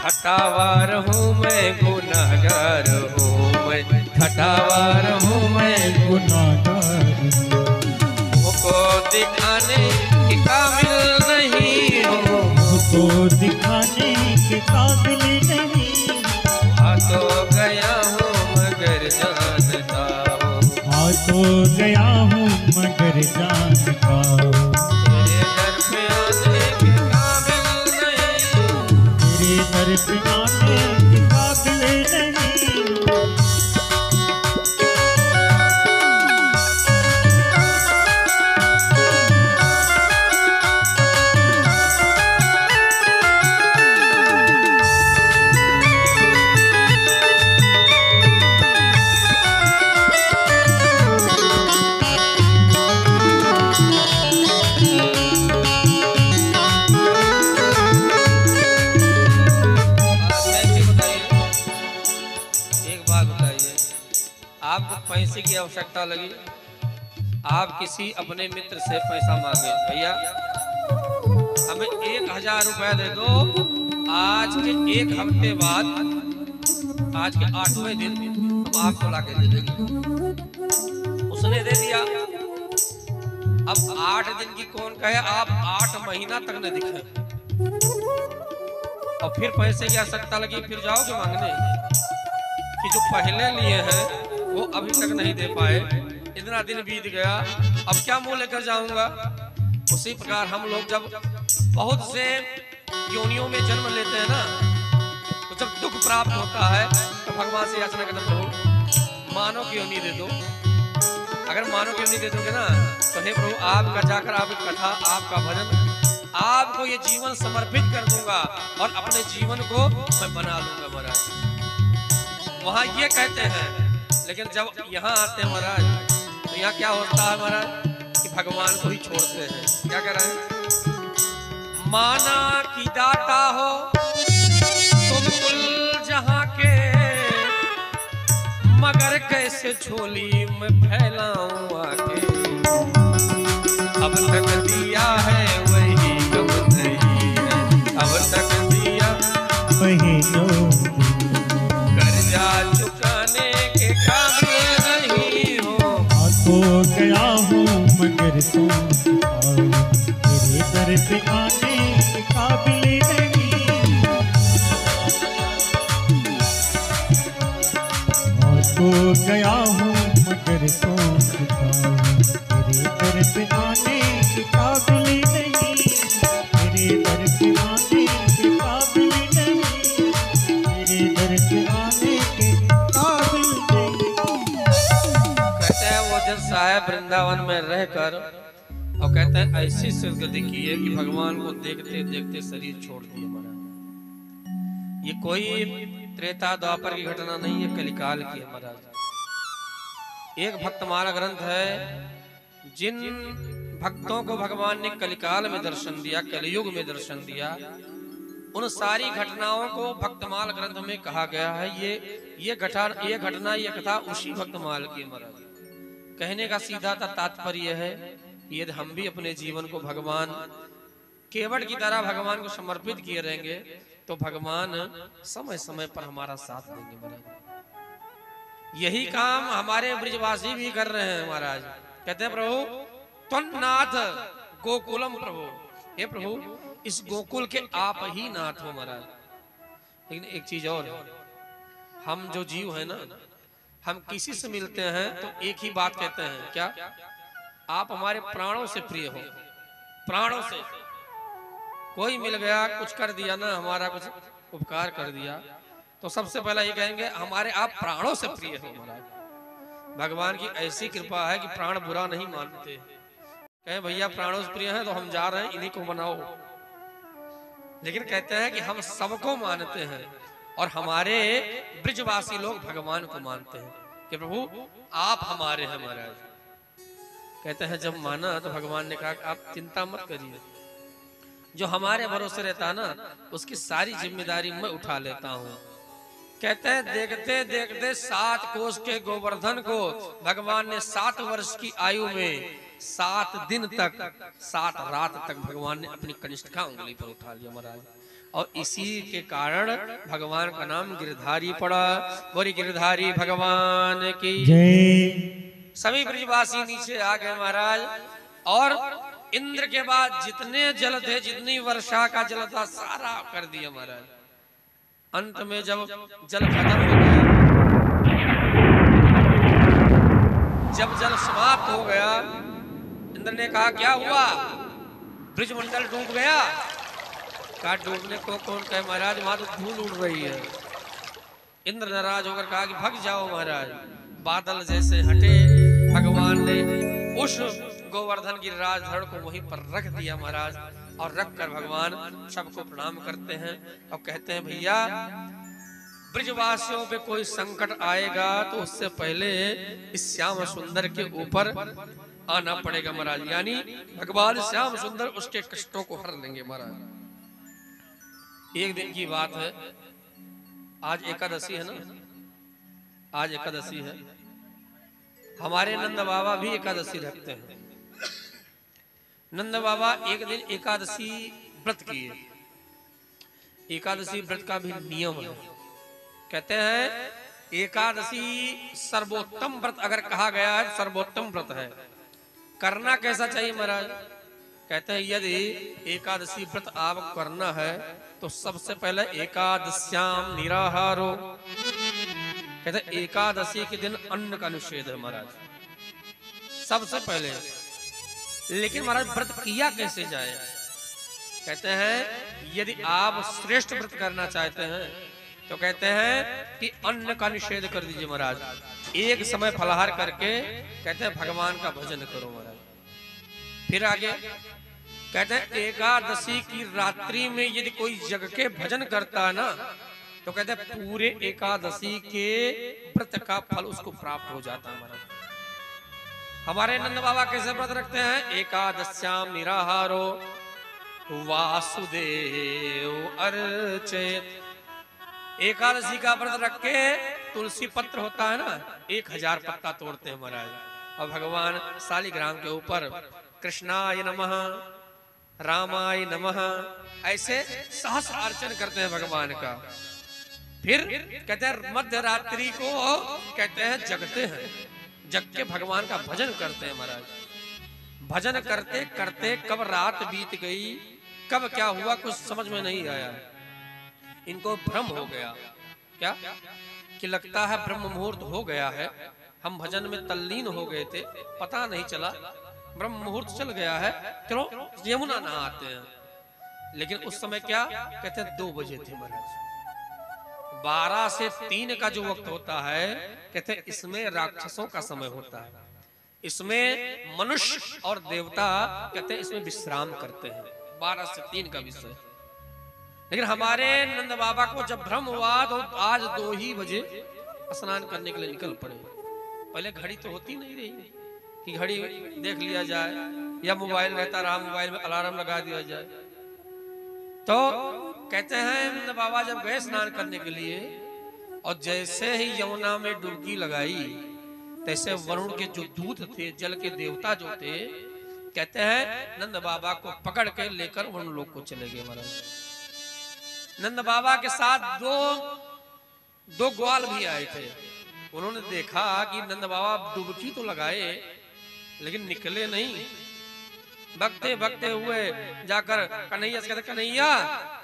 खटावार हूँ मैं गुनाहगार हूँ मैं, खटावार हूँ मैं गुनाहगार मुझको दिखाने के काबिल नहीं हूँ, मुझको दिखाने के काबिल नहीं। आ तो गया हूँ मगर जानता हूँ, आ तो गया हूँ मगर जानता हूँ। तेरे दर पे आने के काबिल नहीं, तेरे दर पे आने के काबिल नहीं। आपको पैसे की आवश्यकता लगी, आप किसी अपने मित्र से पैसा मांगे, भैया हमें 1000 रुपए दे दो, आज के 1 हफ्ते बाद, आज के 8वें दिन हम आपको लाके दे देंगे। उसने दे दिया। अब 8 दिन की कौन कहे, आप 8 महीना तक न दिखे और फिर पैसे की आवश्यकता लगी, फिर जाओगे मांगने कि जो पहले लिए हैं वो अभी तक नहीं दे पाए, इतना दिन बीत गया, अब क्या मुंह लेकर जाऊंगा। उसी प्रकार हम लोग जब बहुत से योनियों में जन्म लेते हैं ना, तो जब दुख प्राप्त होता है तो भगवान से याचना करते प्रभु मानव की योनि दे दो। अगर मानव की योनि दे दोगे ना तो हे प्रभु आपका जाकर आपकी कथा, आपका भजन, आपको ये जीवन समर्पित कर दूंगा और अपने जीवन को मैं बना लूंगा महाराज। वहां ये कहते हैं, लेकिन जब यहाँ आते हैं महाराज तो यहाँ क्या होता है महाराज कि भगवान को ही छोड़ते हैं। क्या कह रहे हैं, माना की दाता हो तुम कुल जहां के, मगर कैसे झोली में फैलाऊं आके। अब तक दिया है वही गम नहीं है, अब तक दिया वही जो कर्जा चुकाने के काबिल नहीं हो। आ तो गया हूँ मगर तुम तेरे दर पे आने के काबिल नहीं। आ तो गया हूँ मगर तुम तेरे दर पे आने के काबिल नहीं। तेरे दर पे आने के काबिल नहीं। तेरे दर पे आने के काबिल नहीं। कहते हैं वो जब साहब वृंदावन में रहकर और कहते हैं ऐसी सिरगति की है कि भगवान को देखते देखते शरीर छोड़ दिए महाराज। ये कोई त्रेता द्वापर की घटना नहीं है, कलिकाल की है महाराज। एक भक्तमाला ग्रंथ है, जिन भक्तों को भगवान ने कलिकाल में दर्शन दिया, कलयुग में दर्शन दिया, उन सारी घटनाओं को भक्तमाल ग्रंथ में कहा गया है। ये घटना ये कथा उसी भक्तमाल की महाराज। कहने का सीधा तात्पर्य है, यदि हम भी अपने जीवन को भगवान केवट की तरह भगवान को समर्पित किए रहेंगे तो भगवान समय समय पर हमारा साथ देंगे महाराज। यही काम हमारे ब्रिजवासी भी कर रहे हैं महाराज। कहते हैं प्रभु त्वन्नाथ गोकुलम, प्रभु हे प्रभु इस गोकुल के आप ही नाथ हो महाराज। लेकिन एक चीज और, हम जो जीव है ना, हम किसी से मिलते हैं तो एक ही बात कहते हैं, क्या? आप हमारे प्राणों से प्रिय हो। प्राणों से कोई मिल गया, कुछ कर दिया ना, हमारा कुछ उपकार कर दिया, तो सबसे पहला ये कहेंगे हमारे आप प्राणों से प्रिय हो महाराज। भगवान की ऐसी कृपा है कि प्राण बुरा नहीं मानते। कहे भैया प्राणों से प्रिय हैं तो हम जा रहे हैं, इन्हीं को मनाओ। लेकिन कहते हैं कि हम सबको मानते हैं और हमारे ब्रिजवासी लोग भगवान को मानते हैं कि प्रभु आप हमारे हैं महाराज। कहते हैं जब माना तो भगवान ने कहा आप चिंता मत करिए, जो हमारे भरोसे रहता है ना उसकी सारी जिम्मेदारी मैं उठा लेता हूँ। कहते हैं देखते देखते 7 कोस के गोवर्धन को भगवान ने 7 वर्ष की आयु में 7 दिन तक 7 रात तक भगवान ने अपनी कनिष्ठा उंगली पर उठा लिया महाराज। और इसी के कारण भगवान का नाम गिरधारी पड़ा। बोली गिरधारी भगवान की जय। सभी ब्रजवासी नीचे आ गए महाराज। और इंद्र के बाद जितने जल थे, जितनी वर्षा का जल था, सारा कर दिया महाराज। अंत में जब जल खत्म हो गया, जब जल समाप्त हो गया, इंद्र ने कहा क्या हुआ? ब्रिजमंडल डूब गया। कहा डूबने को कौन कहे महाराज, वहां तो धूल उड़ रही है। इंद्र नाराज होकर कहा कि भाग जाओ महाराज। बादल जैसे हटे, भगवान ने उस गोवर्धन की राजधड़ को वहीं पर रख दिया महाराज। और रख कर भगवान सबको प्रणाम करते हैं और कहते हैं भैया ब्रिजवासियों पे कोई संकट आएगा तो उससे पहले इस श्याम सुंदर के ऊपर आना पड़ेगा महाराज। यानी भगवान श्याम सुंदर उसके कष्टों को हर लेंगे महाराज। एक दिन की बात है, आज एकादशी है ना, आज एकादशी है। हमारे नंद बाबा भी एकादशी रखते हैं। नंद बाबा एक दिन एकादशी व्रत किए। एकादशी व्रत का भी नियम है। कहते हैं एकादशी सर्वोत्तम व्रत अगर कहा गया है, सर्वोत्तम व्रत है। करना कैसा चाहिए महाराज? कहते हैं यदि एकादशी व्रत आप करना है तो सबसे पहले एकादश्याम निराहारो। कहते हैं एकादशी के दिन अन्न का निषेध है महाराज, सबसे पहले। लेकिन महाराज व्रत किया कैसे जाए? कहते हैं यदि आप श्रेष्ठ व्रत करना चाहते हैं तो कहते हैं कि अन्न का निषेध कर दीजिए महाराज। एक समय फलाहार करके कहते हैं भगवान का भजन करो महाराज। फिर आगे कहते हैं एकादशी की रात्रि में यदि कोई जग के भजन करता है ना तो कहते हैं पूरे एकादशी के व्रत का फल उसको प्राप्त हो जाता है महाराज। हमारे नंद बाबा कैसे व्रत रखते हैं? एकादश्याम निराहारो वासुदेव अर्चेत। एकादशी का व्रत रख के तुलसी पत्र होता है ना, 1000 पत्ता तोड़ते हैं महाराज और भगवान शालिग्राम के ऊपर कृष्णाय नमः, रामाय नमः, ऐसे सहस्र अर्चन करते हैं भगवान का। फिर कहते हैं मध्य रात्रि को कहते हैं जगते हैं, जग के भगवान का भजन करते हैं महाराज। भजन करते करते कब रात बीत गई, कब क्या हुआ कुछ समझ में नहीं आया। इनको भ्रम हो गया, क्या कि लगता है ब्रह्म मुहूर्त हो गया है, हम भजन में तल्लीन हो गए थे, पता नहीं चला, ब्रह्म मुहूर्त चल गया है, चलो यमुना नहाते हैं। लेकिन उस समय क्या कहते हैं 2 बजे थे महाराज। 12 से 3 का जो वक्त होता है कहते हैं इसमें राक्षसों का समय होता है, इसमें मनुष्य और देवता कहते हैं इसमें विश्राम करते हैं। 12 से 3 का विषय। लेकिन हमारे नंद बाबा को जब भ्रम हुआ तो आज 2 ही बजे स्नान करने के लिए निकल पड़े। पहले घड़ी तो होती नहीं रही कि घड़ी देख लिया जाए, या मोबाइल रहता रहा, मोबाइल में अलार्म लगा दिया जाए। तो कहते हैं नंद बाबा जब गए स्नान करने के लिए और जैसे ही यमुना में डुबकी लगाई तैसे वरुण के जो दूत थे, जल के देवता जो थे, कहते हैं नंद बाबा को पकड़ के लेकर वरुण लोक को चले गए महाराज। नंद बाबा के साथ दो ग्वाल भी आए थे। उन्होंने देखा कि नंद बाबा डुबकी तो लगाए लेकिन निकले नहीं। भगते भगते हुए जाकर कन्हैया से कहते कन्हैया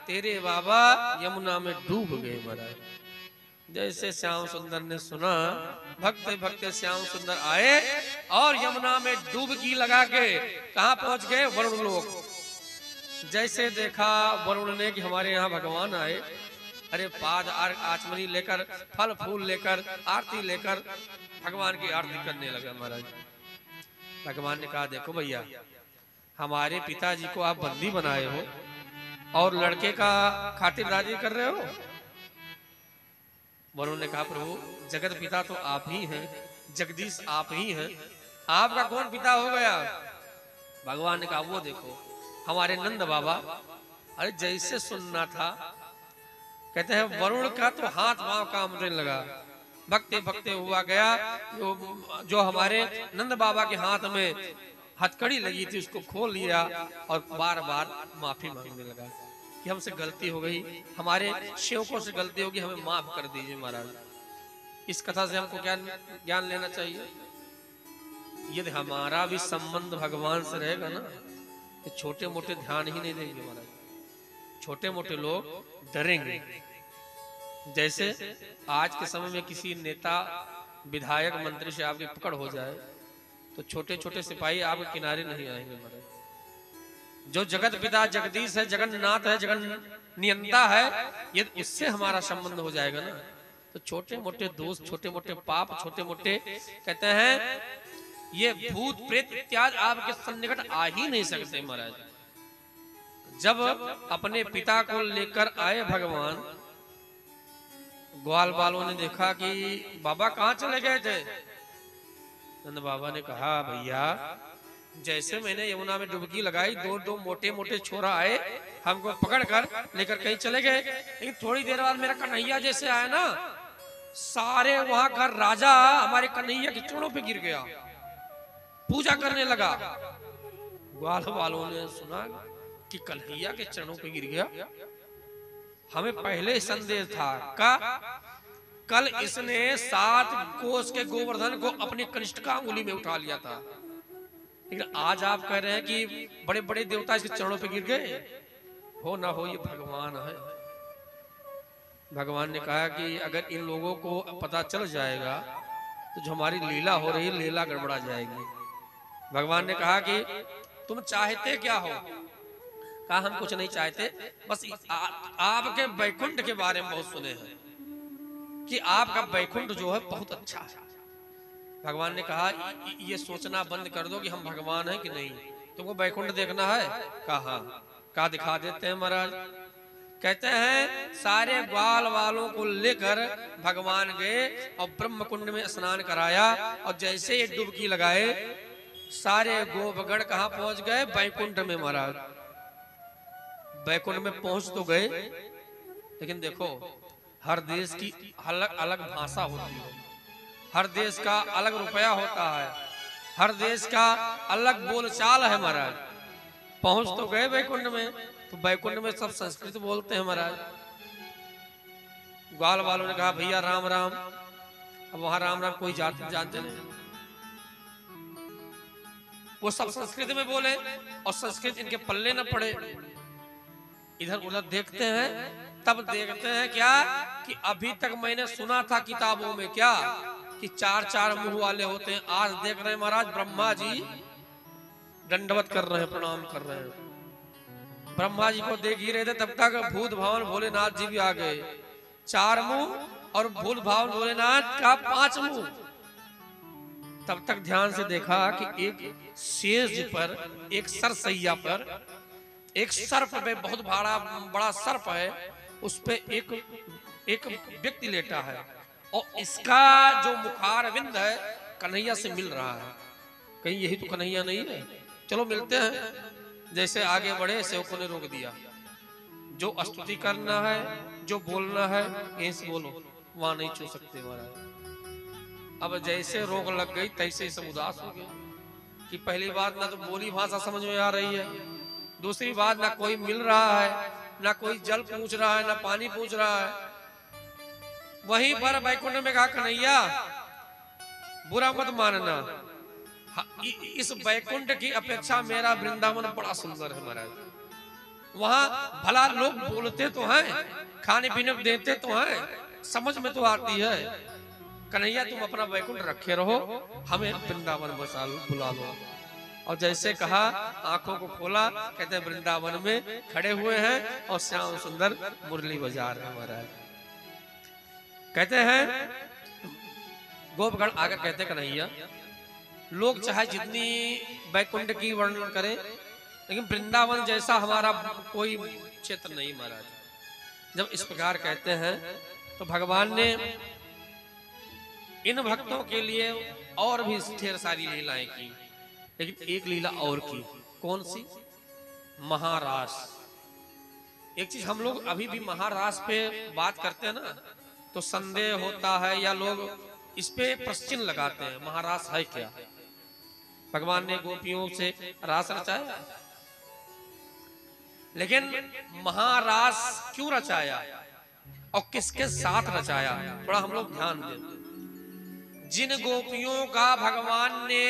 तेरे बाबा यमुना में डूब गए महाराज। जैसे श्याम सुंदर ने सुना, भक्ते भक्ते श्याम सुंदर आए और यमुना में डुबकी लगा के कहां पहुंच गए? वरुण लोक। जैसे देखा वरुण ने कि हमारे यहाँ भगवान आए, अरे पाद आचमनी लेकर, फल फूल लेकर, आरती लेकर भगवान की आरती करने लगा। महाराज भगवान ने कहा, देखो भैया, हमारे पिताजी को आप बंदी बनाए हो और लड़के का खातिरदारी कर रहे हो। वरुण ने कहा, प्रभु जगत पिता तो आप ही हैं, जगदीश आप ही हैं, आपका कौन पिता हो गया? भगवान ने कहा, वो देखो हमारे नंद बाबा। अरे जैसे सुनना था, कहते हैं वरुण का तो हाथ पांव कांपने लगा। भक्ते भक्ते हुआ गया, जो हमारे नंद बाबा के हाथ में हथकड़ी लगी थी उसको खोल लिया और बार बार माफी मांगने लगा कि हमसे गलती हो गई, हमारे सेवकों से गलती होगी, हमें माफ कर दीजिए महाराज। इस कथा से हमको क्या ज्ञान लेना चाहिए? यदि हमारा भी संबंध भगवान से रहेगा ना, तो छोटे मोटे ध्यान ही नहीं देंगे महाराज। छोटे मोटे लोग डरेंगे। जैसे आज के समय में किसी नेता, विधायक, मंत्री से आपकी पकड़ हो जाए तो छोटे छोटे सिपाही आपके किनारे नहीं आएंगे महाराज। जो जगत पिता जगदीश है, जगन्नाथ है, जगन नियंता है, यदि उससे हमारा संबंध हो जाएगा ना, तो छोटे मोटे दोष, छोटे मोटे पाप, छोटे मोटे कहते हैं ये भूत प्रेत इत्यादि आपके सन्निकट आ ही नहीं सकते महाराज। जब अपने पिता को लेकर आए भगवान, ग्वाल बालों ने देखा कि बाबा कहाँ चले गए थे। नंद बाबा ने कहा, भैया जैसे मैंने यमुना में डुबकी लगाई, दो मोटे मोटे छोरा आए, हमको पकड़ कर लेकर कहीं चले गए। लेकिन थोड़ी देर बाद मेरा कन्हैया जैसे आया ना, सारे वहां का राजा हमारे कन्हैया के चरणों पे गिर गया, पूजा करने लगा। ग्वाल वालों ने सुना कि कन्हैया के चरणों पे गिर गया। हमें पहले संदेह था का कल इसने 7 कोस के गोवर्धन को अपनी कनिष्ठिका अंगुली में उठा लिया था, लेकिन आज आप कह रहे हैं कि बड़े बड़े देवता इसके चरणों पे गिर गए। हो ना हो ये भगवान है। भगवान ने कहा कि अगर इन लोगों को पता चल जाएगा तो जो हमारी लीला हो रही है, लीला गड़बड़ा जाएगी। भगवान ने कहा कि तुम चाहते क्या हो? कहा, हम कुछ नहीं चाहते, बस आपके वैकुंठ के बारे में बहुत सुने हैं कि आपका वैकुंठ जो है बहुत अच्छा है। भगवान ने कहा, ये सोचना बंद कर दो कि हम भगवान हैं कि नहीं, तुमको वैकुंठ देखना है? कहा, कहा दिखा देते हैं महाराज। कहते हैं सारे ग्वाल वालों को लेकर भगवान गए और ब्रह्म कुंड में स्नान कराया, और जैसे ये डुबकी लगाए सारे गोपगण कहां पहुंच गए? वैकुंठ में महाराज। वैकुंठ में पहुंच तो गए, लेकिन देखो हर देश की अलग अलग भाषा होती है, हर देश का अलग रुपया होता है, हर देश का अलग बोलचाल है महाराज। पहुंच तो गए वैकुंठ में, तो वैकुंठ में सब संस्कृत बोलते हैं महाराज। ग्वाल वालों ने कहा, भैया राम राम। अब वहां राम राम कोई जानते नहीं, वो सब संस्कृत में बोले और संस्कृत इनके पल्ले न पड़े। इधर उधर देखते हैं, तब देखते हैं क्या कि अभी तक मैंने सुना था किताबों में क्या कि 4 मुंह वाले होते हैं। आज देख रहे हैं महाराज ब्रह्मा जी दंडवत कर रहे हैं, प्रणाम कर रहे हैं। ब्रह्मा जी को देख ही रहे थे, तब तक भूत भावन भोलेनाथ जी भी आ गए। 4 मुंह और भूत भावन भोलेनाथ का 5 मुंह। तब तक ध्यान से देखा कि एक शेष पर, एक सरसैया पर, एक सर्प पे, बहुत बड़ा सर्प है, उस पे एक व्यक्ति लेटा है और इसका जो मुखारविंद है कन्हैया से मिल रहा है। कहीं यही तो कन्हैया नहीं है? चलो मिलते हैं। जैसे आगे बढ़े, सेवकों ने रोक दिया। जो स्तुति करना है, जो बोलना है, यहीं से बोलो, वहां नहीं छू सकते महाराज। अब जैसे रोक लग गई तैसे ही सब उदास हो गए कि पहली बात ना तो बोली भाषा समझ में आ रही है, दूसरी बात ना कोई मिल रहा है, ना कोई जल पूछ रहा है, ना पानी पूछ रहा है। वहीं पर वैकुंठ में कहा, कन्हैया बुरा मत मानना, इस वैकुंठ की अपेक्षा मेरा वृंदावन बड़ा सुंदर है महाराज। वहां भला लोग बोलते तो हैं, खाने पीने को देते तो हैं, समझ में तो आती है, कन्हैया तुम अपना वैकुंठ रखे रहो, हमें वृंदावन बसा बुला लो। और जैसे कहा आंखों को खोला, कहते हैं वृंदावन में खड़े हुए हैं और श्याम सुंदर मुरली बजा रहे हैं महाराज। कहते हैं गोपगण आकर कहते कन्हैया, लोग चाहे जितनी वैकुंठ की वर्णन करें, लेकिन वृंदावन जैसा हमारा कोई क्षेत्र नहीं महाराज। जब इस प्रकार कहते हैं तो भगवान ने इन भक्तों के लिए और भी ढेर सारी लीलाएं की, लेकिन एक लीला और की। कौन सी? महारास। एक चीज हम लोग अभी भी महारास पे बात करते हैं ना, तो संदेह होता है या लोग इस पे प्रश्न लगाते हैं, महारास है क्या? भगवान ने गोपियों से रास रचाया, लेकिन महारास क्यों रचाया और किसके साथ रचाया, थोड़ा हम लोग ध्यान दें। जिन गोपियों का भगवान ने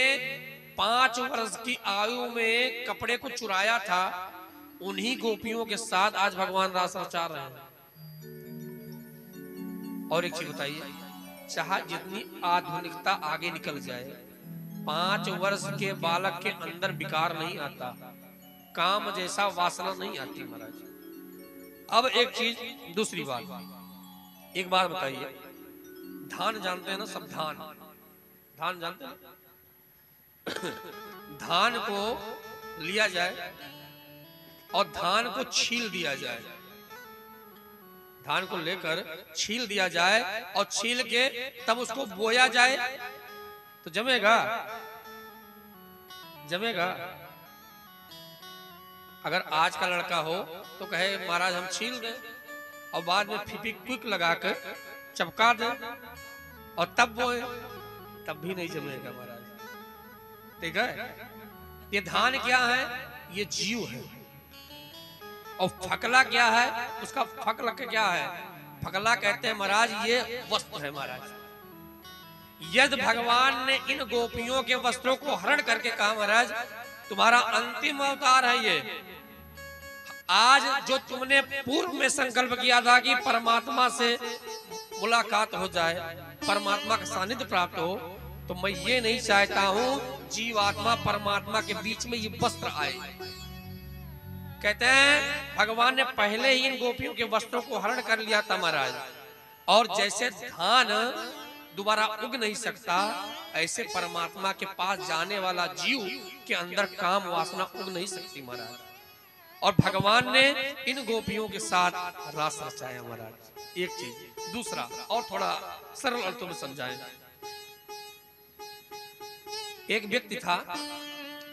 5 वर्ष की आयु में कपड़े को चुराया था, उन्हीं गोपियों के साथ आज भगवान रास रचा रहे हैं। और एक चीज बताइए, चाहे जितनी आधुनिकता आगे निकल जाए, 5 वर्ष के बालक के अंदर विकार नहीं आता, काम जैसा वासना नहीं आती महाराज। अब एक चीज, दूसरी बात, एक बात बताइए, धान जानते हैं ना सब? धान जानते हैं? धान को लिया जाए और धान को छील दिया जाए, धान को लेकर छील दिया जाए और छील के तब उसको बोया जाए तो जमेगा? जमेगा? अगर आज का लड़का हो तो कहे महाराज हम छील दें, और बाद में फेविक्विक लगाकर चपका दें और तब बोए, तब भी नहीं जमेगा महाराज। ठीक है? ये धान क्या है? ये जीव है। और फकला क्या है? उसका फकल क्या है? फकला कहते हैं महाराज ये वस्त्र है महाराज। यदि भगवान ने इन गोपियों के वस्त्रों को हरण करके कहा महाराज तुम्हारा अंतिम अवतार है ये, आज जो तुमने पूर्व में संकल्प किया था कि परमात्मा से मुलाकात हो जाए, परमात्मा का सानिध्य प्राप्त हो, तो मैं ये नहीं चाहता हूं जीवात्मा परमात्मा के बीच में ये वस्त्र आए। कहते हैं भगवान ने पहले ही इन गोपियों के वस्त्रों को हरण कर लिया था महाराज। और जैसे धान दोबारा उग नहीं सकता, ऐसे परमात्मा के पास जाने वाला जीव के अंदर काम वासना उग नहीं सकती महाराज। और भगवान ने इन गोपियों के साथ रास रचाया महाराज। एक चीज। दूसरा और थोड़ा सरल अर्थों में समझाएं। एक व्यक्ति था,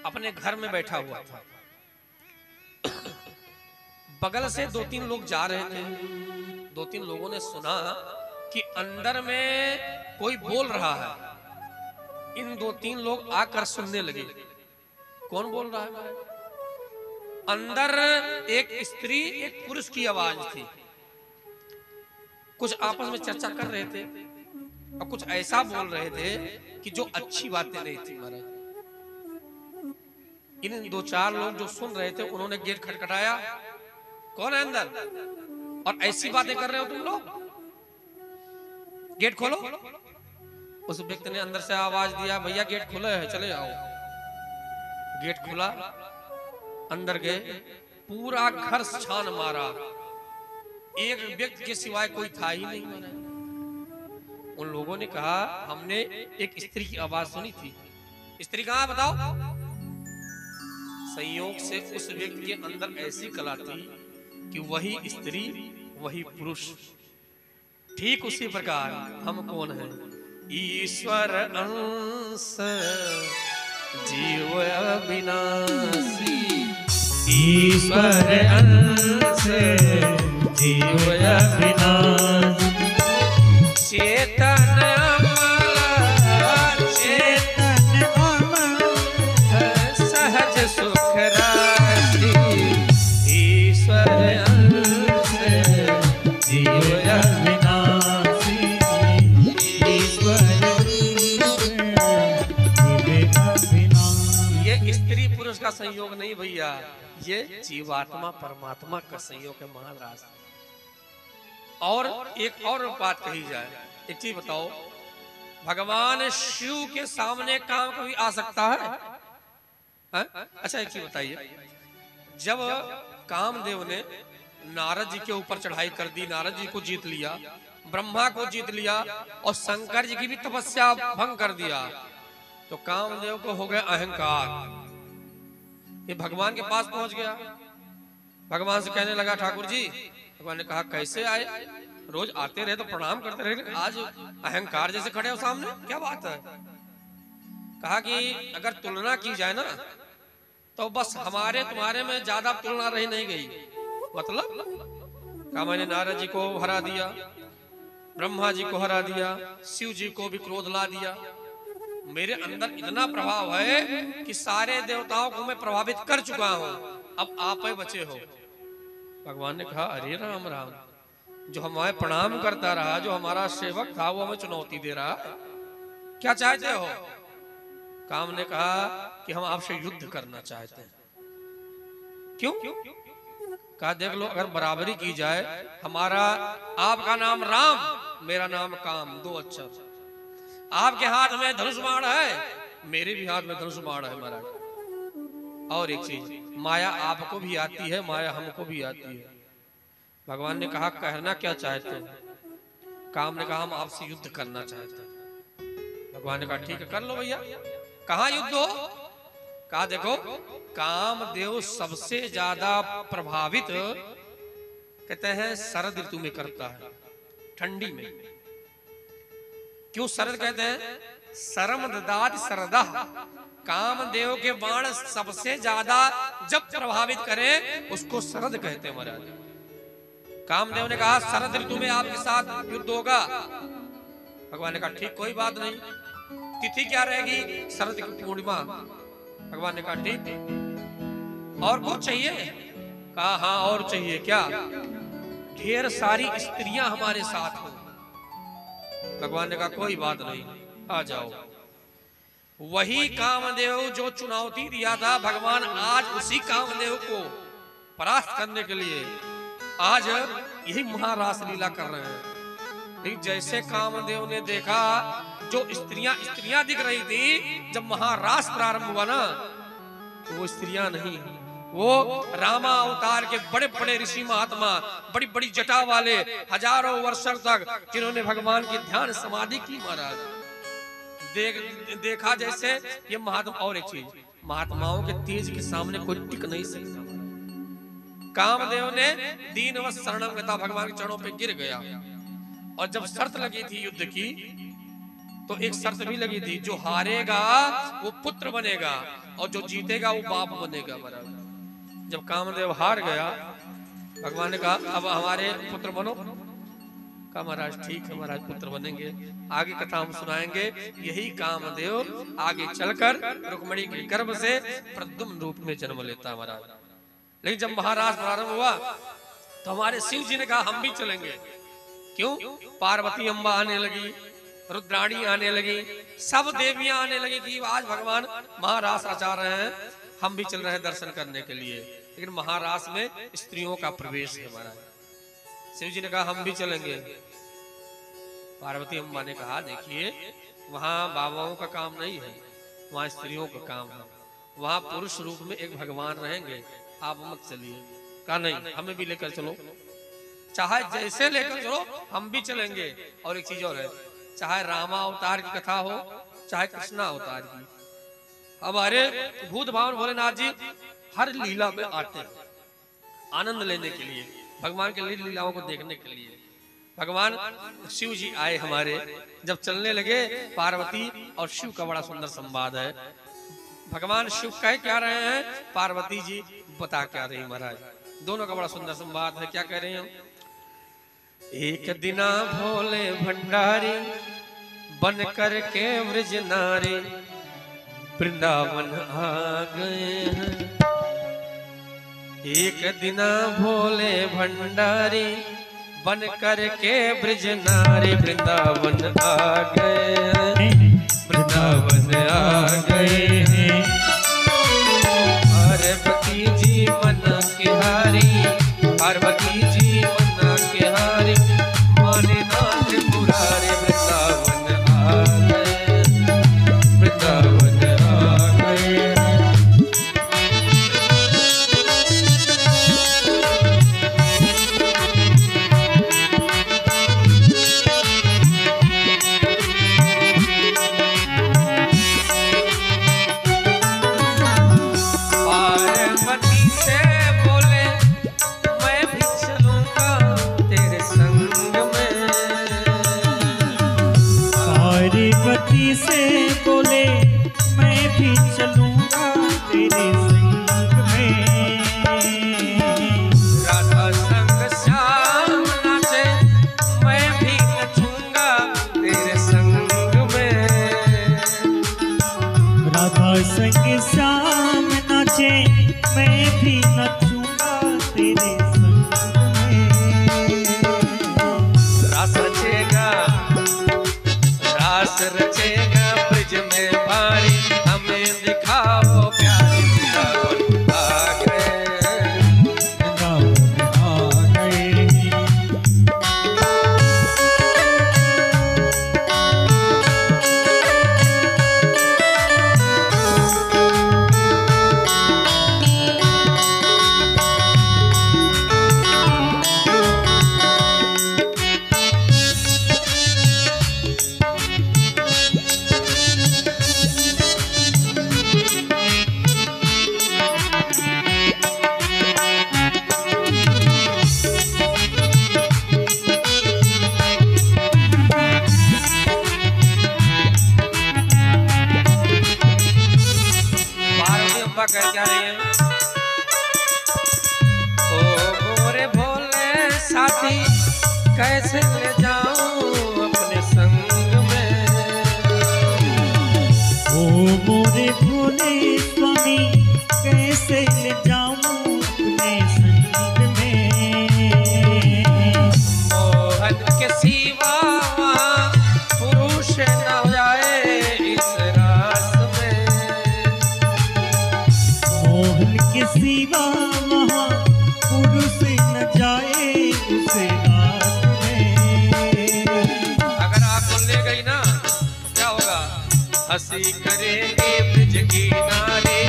अपने घर में बैठा हुआ था, बगल से 2-3 लोग जा रहे थे। 2-3 लोगों ने सुना कि अंदर में कोई बोल रहा है। इन 2-3 लोग आकर सुनने लगे, कौन बोल रहा है? अंदर एक स्त्री एक पुरुष की आवाज थी। कुछ आपस में चर्चा कर रहे थे और कुछ ऐसा बोल रहे थे कि जो अच्छी बातें नहीं थी महाराज। इन 2-4 लोग जो सुन रहे थे, उन्होंने गेट खटखटाया, कौन है अंदर और ऐसी बातें कर रहे हो तुम लोग, गेट खोलो। उस व्यक्ति ने अंदर से आवाज दिया, भैया गेट खुला है, चले आओ। गेट खुला, अंदर गए, पूरा घर छान मारा, एक व्यक्ति के सिवाय कोई था ही नहीं महाराज। उन लोगों ने कहा हमने एक स्त्री की आवाज सुनी थी, स्त्री कहाँ बताओ? संयोग से उस व्यक्ति के अंदर ऐसी कला थी कि वही स्त्री वही पुरुष। ठीक उसी प्रकार हम कौन हैं? ईश्वर अंश जीव अविनाशी, ईश्वर अंश जीव अविनाशी, चेतन अमर चेतन अमर सहज सुख राशि, ईश्वर अंश जीव अविनाशी, ईश्वर ये स्त्री पुरुष का संयोग नहीं भैया, ये जीवात्मा परमात्मा का संयोग है महाराज। और एक और बात कही जाए, एक चीज बताओ, भगवान शिव के सामने काम कभी आ सकता है? अच्छा एक चीज बताइए, जब कामदेव ने नारद जी के ऊपर चढ़ाई कर दी, नारद जी को जीत लिया, ब्रह्मा को जीत लिया और शंकर जी की भी तपस्या भंग कर दिया, तो कामदेव को हो गया अहंकार, ये भगवान के पास पहुंच गया। भगवान से कहने लगा, ठाकुर जी, भगवान ने कहा कैसे आए, रोज आते रहे तो प्रणाम करते रहे, आज अहंकार जैसे खड़े हो सामने, क्या बात है? कहा कि अगर तुलना की जाए ना तो बस हमारे तुम्हारे में ज्यादा तुलना रही नहीं गई। मतलब कहा मैंने नारद जी को हरा दिया, ब्रह्मा जी को हरा दिया, शिव जी को भी क्रोध ला दिया, मेरे अंदर इतना प्रभाव है कि सारे देवताओं को मैं प्रभावित कर चुका हूं, अब आप ही बचे हो। भगवान ने कहा, अरे राम राम, जो हमारे प्रणाम करता रहा, जो हमारा सेवक था, वो हमें चुनौती दे रहा है, क्या चाहते हो? काम ने कहा कि हम आपसे युद्ध करना चाहते हैं। क्यों? कहा देख लो, अगर बराबरी की जाए, हमारा आपका नाम राम, मेरा नाम काम, दो अक्षर, आपके हाथ में धनुष बाण है, मेरे भी हाथ में धनुष बाण है महाराज। और एक चीज, माया आपको भी आती है, माया हमको भी आती है। भगवान ने कहा कहना क्या चाहते हैं? काम ने कहा हम आपसे युद्ध करना चाहते हैं। भगवान ने कहा ठीक है, कर लो भैया, कहाँ युद्ध हो? कहा देखो, कामदेव सबसे ज्यादा प्रभावित कहते हैं शरद ऋतु में करता है, ठंडी में। क्यों शरद कहते हैं? शरम ददात शरदा, कामदेव के बाण सबसे ज्यादा जब प्रभावित करे उसको शरद कहते हैं महाराज। कामदेव ने कहा शरद ऋतु में आपके साथ युद्ध होगा। भगवान ने कहा ठीक, कोई बात नहीं, तिथि क्या रहेगी? शरद की पूर्णिमा। भगवान ने कहा ठीक, और कुछ चाहिए? कहा हाँ और चाहिए। क्या? ढेर सारी स्त्रियां हमारे साथ हो। भगवान ने कहा कोई बात नहीं, आ जाओ। वही कामदेव जो चुनौती दिया था, भगवान आज उसी कामदेव को परास्त करने के लिए आज यही महारास लीला कर रहे हैं। लेकिन जैसे कामदेव ने देखा जो स्त्रियां दिख रही थी, जब महारास प्रारंभ हुआ ना, तो वो स्त्रियां नहीं, वो रामा अवतार के बड़े बड़े ऋषि महात्मा, बड़ी बड़ी जटा वाले, हजारों वर्षों तक जिन्होंने भगवान की ध्यान समाधि की महाराज, देखा जैसे ये महात्मा। और एक चीज, महात्माओं के तेज के सामने कोई टिक नहीं सकता। कामदेव ने दीनवश शरणम गता, भगवान के चरणों पे गिर गया। और जब शर्त लगी थी युद्ध की, तो एक शर्त भी लगी थी, जो हारेगा वो पुत्र बनेगा और जो जीतेगा वो बाप बनेगा महाराज। जब कामदेव हार गया, भगवान ने कहा अब हमारे पुत्र बनो। कहा महाराज ठीक है महाराज, पुत्र बनेंगे, आगे कथा हम सुनाएंगे। यही कामदेव आगे चलकर रुक्मिणी के गर्भ से प्रद्युम्न रूप में जन्म लेता महाराज। लेकिन जब महाराज प्रारंभ हुआ तो हमारे शिव जी ने कहा हम भी चलेंगे। क्यों? पार्वती अम्बा आने लगी, रुद्राणी आने लगी, सब देवियां आने लगी कि आज भगवान महारास रचा रहे हैं, हम भी चल रहे हैं दर्शन करने के लिए। लेकिन महारास में स्त्रियों का प्रवेश है महाराज। शिव जी ने कहा हम भी चलेंगे। पार्वती अम्बा ने कहा देखिए, वहां बाबाओं का काम नहीं है, वहां स्त्रियों का काम है, वहां पुरुष रूप में एक भगवान रहेंगे, आप मत चलिए। कहा नहीं, हमें भी लेकर चलो, चाहे जैसे लेकर चलो हम भी चलेंगे। और एक चीज और है, चाहे रामा अवतार की कथा हो, चाहे कृष्णा अवतार की, हमारे भूत भावन भोलेनाथ जी हर लीला में आते हैं आनंद लेने के लिए, भगवान के लीलाओं को देखने के लिए। भगवान शिव जी आए हमारे, जब चलने लगे, पार्वती और शिव का बड़ा सुंदर संवाद है। भगवान शिव कह क्या रहे हैं, पार्वती जी बता क्या रही महाराज, दोनों का बड़ा सुंदर संवाद है। क्या कह रहे हैं? एक दिना भोले भंडारी बन कर के व्रज नारी वृंदावन आ गए हैं। एक दिना भोले भंडारी बन कर के ब्रज नारी वृंदावन आ गए हैं, वृंदावन आ गए हैं। पार्वती जी मन के हारी, पार्वती जी मन के हारी पार्वती से बोले मैं भी चलूंगा तेरे संग में। राधा संग श्याम नाचे मैं भी नचूंगा तेरे संग में। राधा संग श्याम नाचे मैं भी नचूंगा तेरे संग में। रास रचेगा ब्रिज में भारी हमें दिखाओ प्यारी वृंदावन आ गए। वृंदावन आ गए। कह क्या रही है? ओ गोरे भोले साथी कैसे ले जाऊं अपने संग में। ओ मोरे भोले स्वामी कैसे ले जाऊं अपने संग में। मोहन के सिवा पुरुष न जाए इस रास में। मोहन के सिवा वहाँ पुरुष न जाए उस रात में। अगर आपको ले गई ना तो क्या होगा? हंसी करेंगे ब्रिज किनारे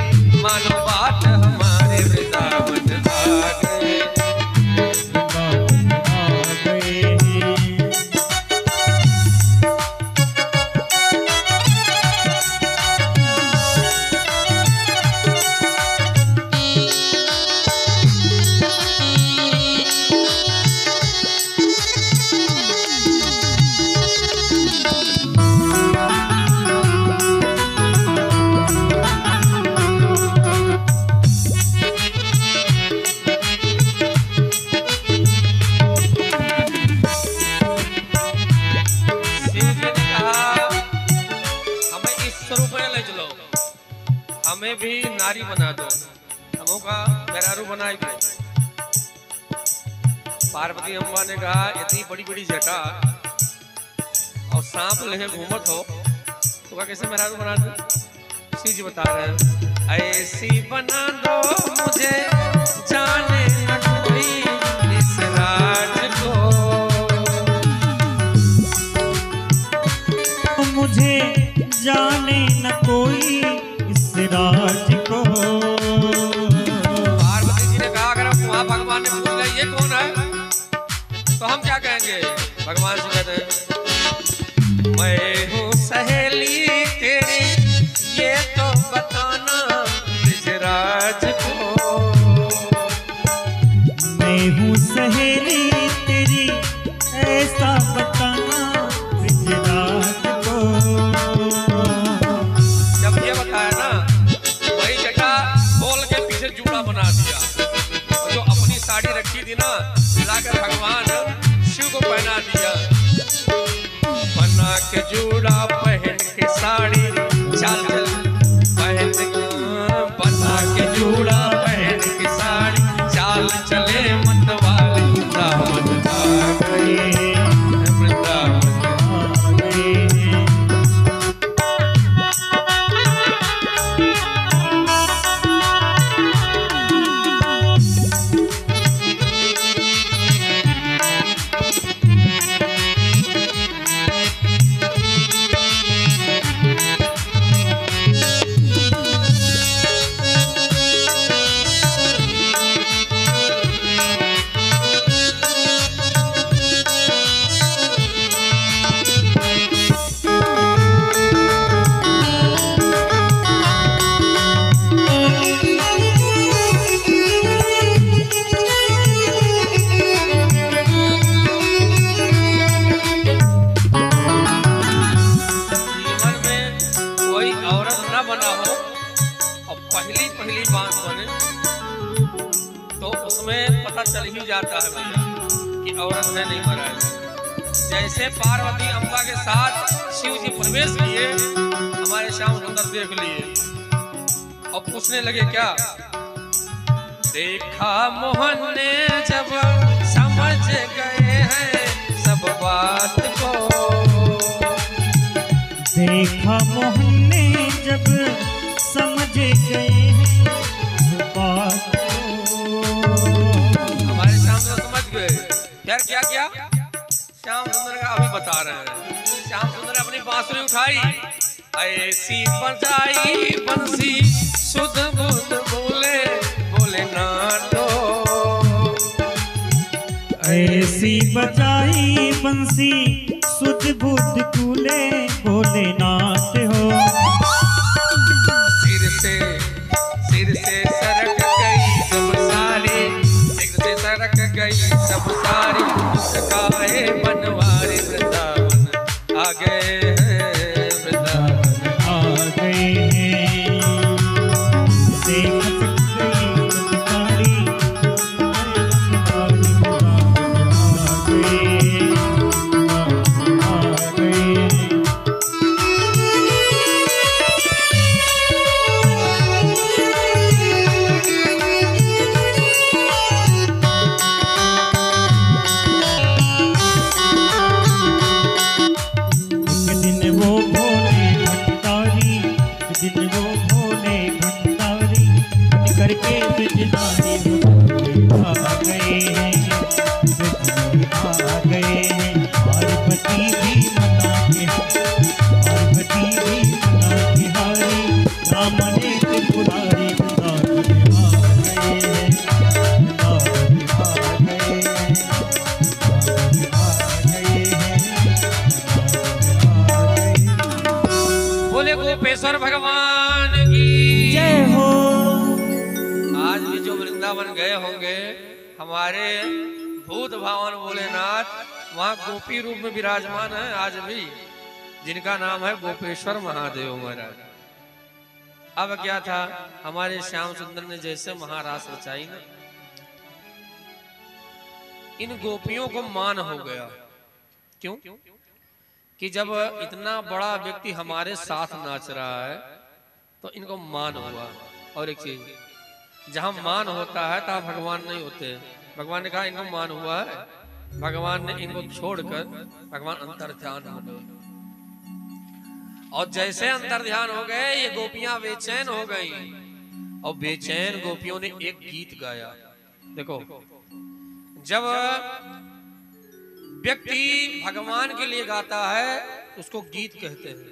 मानो बात हमारे वृंदावन आ गए। वृंदावन आ गए। हमें भी नारी बना दो, हमों का मेहरारू बनाई दो। पार्वती अम्बा ने कहा इतनी बड़ी बड़ी जटा और सांप लेहे घूमत हो तो का कैसे मेहरारू बना दो? श्री जी बता रहे हैं ऐसी बना दो मुझे जाने न कोई इस राज को। मुझे जाने न कोई राज को। पार्वती जी ने कहा अगर वहां भगवान ने पूछ लिया ये कौन है तो हम क्या कहेंगे? भगवान से कहते हैं मैं हूँ सहेली तेरी ये तो बताना ब्रिजराज को। मैं हूँ सहेली तेरी ऐसा बताना ब्रिजराज को। जब ये बताया ना वही जगह बोल के पीछे जूड़ा बना दिया और जो अपनी साड़ी रखी थी ना लाकर भगवान शिव को पहना दिया। बना के जूड़ा पहन के साड़ी चाल चल पहन के बना के जूड़ा पहन के साड़ी चाल चले मतवाले वृंदावन आ गए। वृंदावन आ गए। पहली पहली बात बने तो उसमें पता चल ही जाता है भैया कि औरत है नहीं महाराज। जैसे पार्वती अम्बा के साथ शिव जी प्रवेश किए, हमारे श्याम सुंदर देख लिए और पूछने लगे क्या? देखा मोहन ने जब समझ गए हैं सब बात को, देखा मोहन ने जब समझ गए हैं बात को। हमारे श्याम सुंदर समझ गए। यार क्या क्या श्याम सुंदर का अभी बता रहे हैं। श्याम सुंदर अपनी बांसुरी उठाई, ऐसी बजाई बंसी सुध बुध बोले बोले नाटो, ऐसी बजाई बंसी सुध बुध कूले बोले नाथ हो। सिर से सरक गई सब सारी, सिर से सरक गई सब सारी, काहे बनवारी वृंदावन आ गए हैं, वृंदावन आ गए हैं। देख गई सारी आ गए, आ गए। बोले गोपेश्वर भगवान की जय हो। आज भी जो वृंदावन गए होंगे हमारे भूत भावन भोलेनाथ, वहाँ गोपी रूप में विराजमान है आज भी, जिनका नाम है गोपेश्वर महादेव महाराज। अब क्या था, हमारे श्याम सुंदर ने जैसे महारास रचाई ना, इन गोपियों को मान हो गया। क्यों? कि जब इतना बड़ा व्यक्ति हमारे साथ नाच रहा है तो इनको मान हुआ। और एक चीज, जहां मान होता है तहां भगवान नहीं होते। भगवान ने कहा इनको मान हुआ है, भगवान ने इनको छोड़कर भगवान अंतर ध्यान हो गए। और जैसे अंतर ध्यान हो गए ये गोपियां बेचैन हो गई, और बेचैन गोपियों ने एक गीत गाया। देखो, जब व्यक्ति भगवान के लिए गाता है उसको गीत कहते हैं,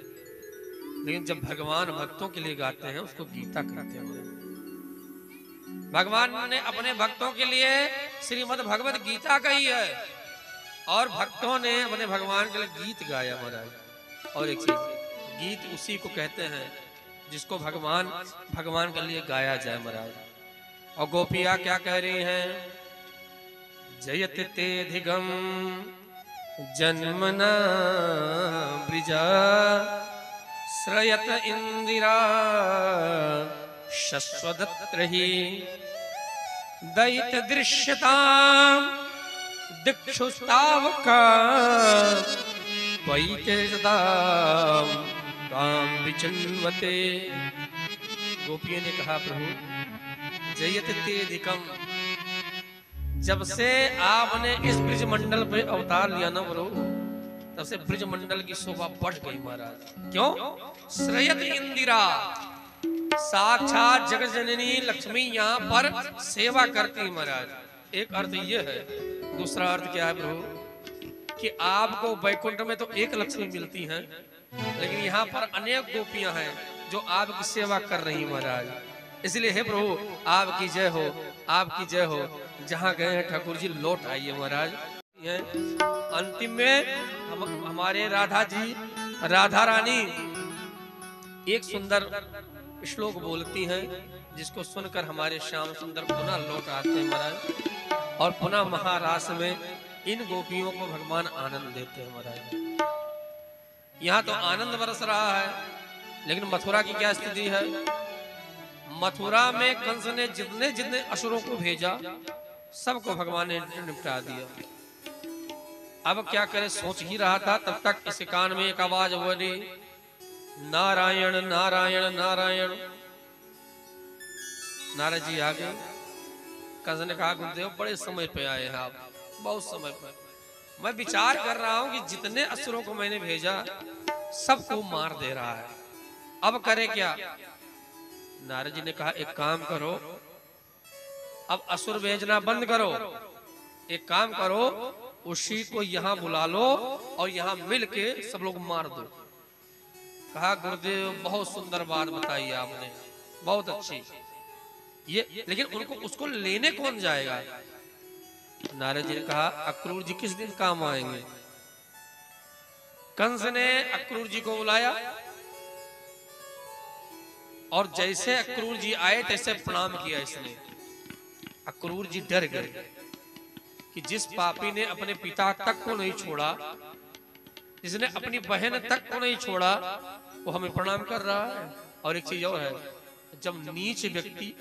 लेकिन जब भगवान भक्तों के लिए गाते हैं उसको गीता कहते हैं। भगवान ने अपने भक्तों के लिए श्रीमद् भगवत गीता कही है, और भक्तों ने अपने भगवान के लिए गीत गाया महाराज। और एक चीज, गीत उसी को कहते हैं जिसको भगवान के लिए गाया जाए महाराज। और गोपियां क्या कह रही हैं? जयत ते धिगम जन्मना ब्रिजा श्रयत इंदिरा शश्वदत्रहि दयित दृश्यताम दिक्षुस्तावका त्वयिते सदाम ताम विचिन्वते। गोपियों ने कहा प्रभु जयत ते धिकम, जब से आपने इस ब्रिज मंडल पे अवतार लिया ना प्रभु, तब से ब्रिज मंडल की शोभा बढ़ गई महाराज। क्यों? श्रयत इंदिरा, साक्षात जगत जननी लक्ष्मी यहाँ पर सेवा करती है महाराज। एक अर्थ ये है। दूसरा अर्थ क्या है प्रभु? कि आपको वैकुंठ में तो एक लक्ष्मी मिलती है, लेकिन यहाँ पर अनेक गोपियां हैं जो आपकी सेवा कर रही महाराज। इसलिए हे प्रभु आपकी जय हो, आपकी जय हो। जहाँ गए हैं ठाकुर जी लौट आइए महाराज। अंतिम में हमारे राधा जी, राधा रानी एक सुंदर श्लोक बोलती हैं, जिसको सुनकर हमारे श्याम सुंदर पुनः लौट आते हैं महाराज, और पुनः महारास में इन गोपियों को भगवान आनंद देते हैं महाराज। यहाँ तो आनंद बरस रहा है, लेकिन मथुरा की क्या स्थिति है? मथुरा में कंस ने जितने जितने असुरों को भेजा सबको भगवान ने निपटा दिया। अब क्या करे सोच ही रहा था, तब तक इस कान में एक आवाज बोली, नारायण नारायण नारायण। नारद जी आ गए। कंस ने कहा, गुरुदेव बड़े समय पे आए हैं आप, बहुत समय पे। मैं विचार कर रहा हूं कि जितने असुरों को मैंने भेजा सबको मार दे रहा है, अब करे क्या? नारद जी ने कहा, एक काम करो, अब असुर भेजना बंद करो, एक काम करो, उसी को यहां बुला लो और यहां मिल के सब लोग मार दो। कहा, गुरुदेव बहुत सुंदर बात बताई आपने, बहुत अच्छी, ये लेकिन उनको उसको लेने कौन जाएगा? नारद जी ने कहा, अक्रूर जी किस दिन काम आएंगे? कंस ने अक्रूर जी को बुलाया और जैसे अक्रूर जी आए तैसे प्रणाम किया इसने। अक्रूर जी डर गए कि जिस पापी ने अपने पिता तक को नहीं छोड़ा, जिसने अपनी बहन तक को नहीं छोड़ा, वो हमें प्रणाम कर रहा है। और एक चीज और है, जब नीच व्यक्ति,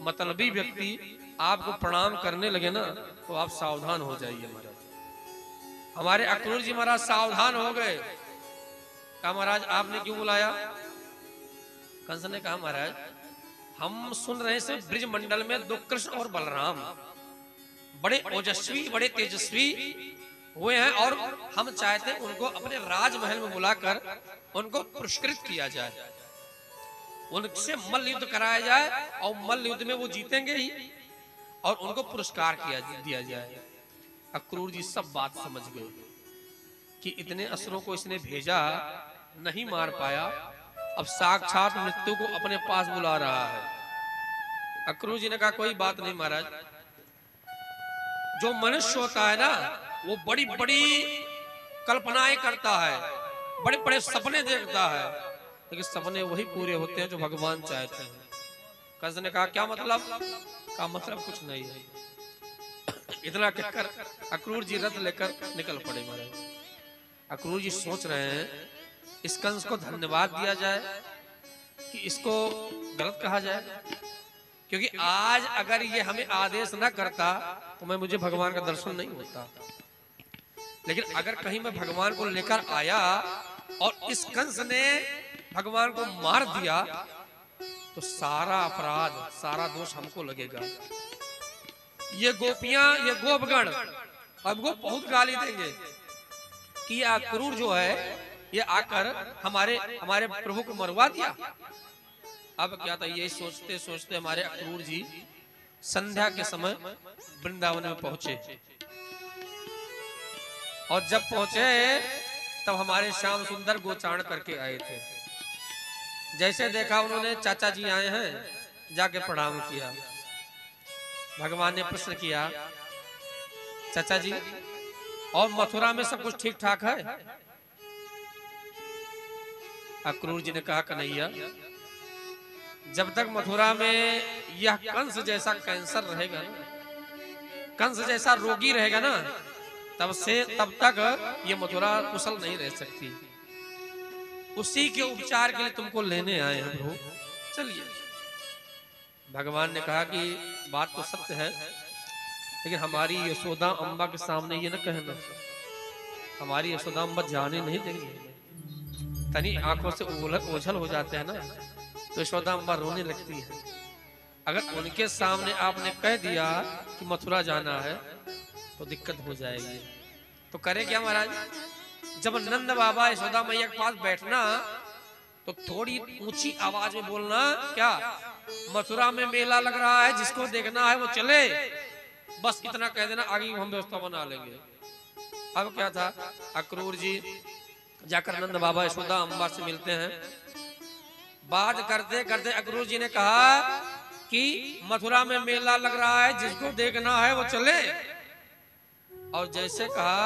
मतलबी व्यक्ति आपको प्रणाम करने लगे ना, तो आप सावधान हो जाइए महाराज। हमारे अक्रूर जी महाराज सावधान हो गए। कहा, महाराज आपने क्यों बुलाया? कंस ने कहा, महाराज हम सुन रहे हैं ब्रिज मंडल में दो कृष्ण और बलराम बड़े ओजस्वी, बड़े तेजस्वी हुए हैं, और हम चाहते हैं उनको अपने राजमहल में बुलाकर उनको पुरस्कृत किया जाए, उनसे मल्ल युद्ध कराया जाए, और मल्ल युद्ध में वो जीतेंगे ही, और उनको पुरस्कार दिया जाए। अक्रूर जी सब बात समझ गए कि इतने असुरों को इसने भेजा, नहीं मार पाया, अब साक्षात मृत्यु को अपने पास बुला रहा है। अक्रूर जी ने कहा, कोई बात नहीं महाराज, जो मनुष्य होता है ना, वो बड़ी बड़ी कल्पनाएं करता है, बड़े बड़े सपने देखता है, लेकिन सपने वही पूरे होते हैं जो भगवान चाहते हैं। कंस ने कहा, क्या मतलब? का मतलब कुछ नहीं है। इतना कहकर अक्रूर जी रथ लेकर निकल पड़े महाराज। अक्रूर जी सोच रहे हैं, इस कंस को धन्यवाद दिया जाए कि इसको गलत कहा जाए, क्योंकि आज अगर ये हमें आदेश न करता तो मुझे भगवान का दर्शन नहीं होता। लेकिन अगर कहीं मैं भगवान को लेकर आया और इस कंस ने भगवान को मार दिया, तो सारा अपराध, सारा दोष हमको लगेगा। ये गोपियां, ये गोपगण अब वो बहुत गाली देंगे कि ये अक्रूर जो है ये आकर हमारे प्रभु को मरवा दिया। अब क्या था, ये सोचते सोचते हमारे अक्रूर जी संध्या के समय वृंदावन में पहुंचे, और जब पहुंचे तब हमारे श्याम सुंदर गोचारण करके आए थे। जैसे देखा उन्होंने, चाचा जी आए हैं, जाके प्रणाम किया। भगवान ने प्रश्न किया, चाचा जी और मथुरा में सब कुछ ठीक ठाक है? अक्रूर जी ने कहा, कन्हैया जब तक मथुरा में यह कंस जैसा कैंसर रहेगा ना, कंस जैसा रोगी रहेगा ना, तब तक ये मथुरा कुशल नहीं रह सकती। उसी के उपचार के लिए तुमको लेने आए हैं प्रभु, चलिए। भगवान ने कहा कि बात तो सत्य है, लेकिन हमारी यशोदा अम्बा के सामने ये न कहना, हमारी यशोदा अम्बा जाने नहीं देंगे। तनी आंखों से ओझल हो जाते हैं ना, तो यशोदा अम्बा रोने लगती है। अगर उनके सामने आपने कह दिया कि मथुरा जाना है तो दिक्कत हो जाएगी। तो करे क्या महाराज? जब नंद बाबा यशोदा मैया के पास बैठना तो थोड़ी ऊंची आवाज में बोलना, क्या मथुरा में मेला लग रहा है, जिसको देखना है वो चले, बस इतना कह देना, आगे हम व्यवस्था बना लेंगे। अब क्या था, अक्रूर जी जाकर नंद बाबा यशोदा अम्बा से मिलते हैं। बात करते करते अक्रूर जी ने कहा कि मथुरा में मेला लग रहा है, जिसको देखना है वो चले। और जैसे कहा,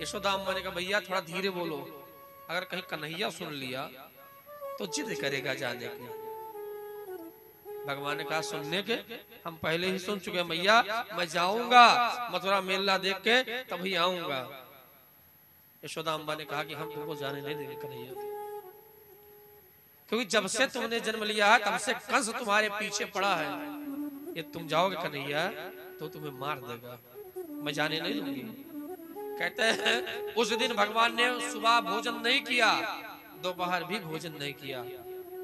यशोदा अम्बा ने कहा, भैया थोड़ा धीरे बोलो, अगर कहीं कन्हैया सुन लिया तो जिद करेगा जाने की। भगवान ने कहा, सुनने के हम पहले ही सुन चुके हैं मैया, मैं जाऊंगा मथुरा मेला देख के तभी आऊंगा। यशोदा अम्बा ने कहा कि हम तुमको जाने नहीं देंगे कन्हैया। क्योंकि जब से तुमने जन्म लिया है तब से कंस तुम्हारे पीछे पड़ा है। ये तुम जाओगे कन्हैया तो तुम्हें मार देगा, मैं जाने नहीं दूंगी। कहते हैं उस दिन भगवान ने सुबह भोजन नहीं किया, दोपहर भी भोजन नहीं किया।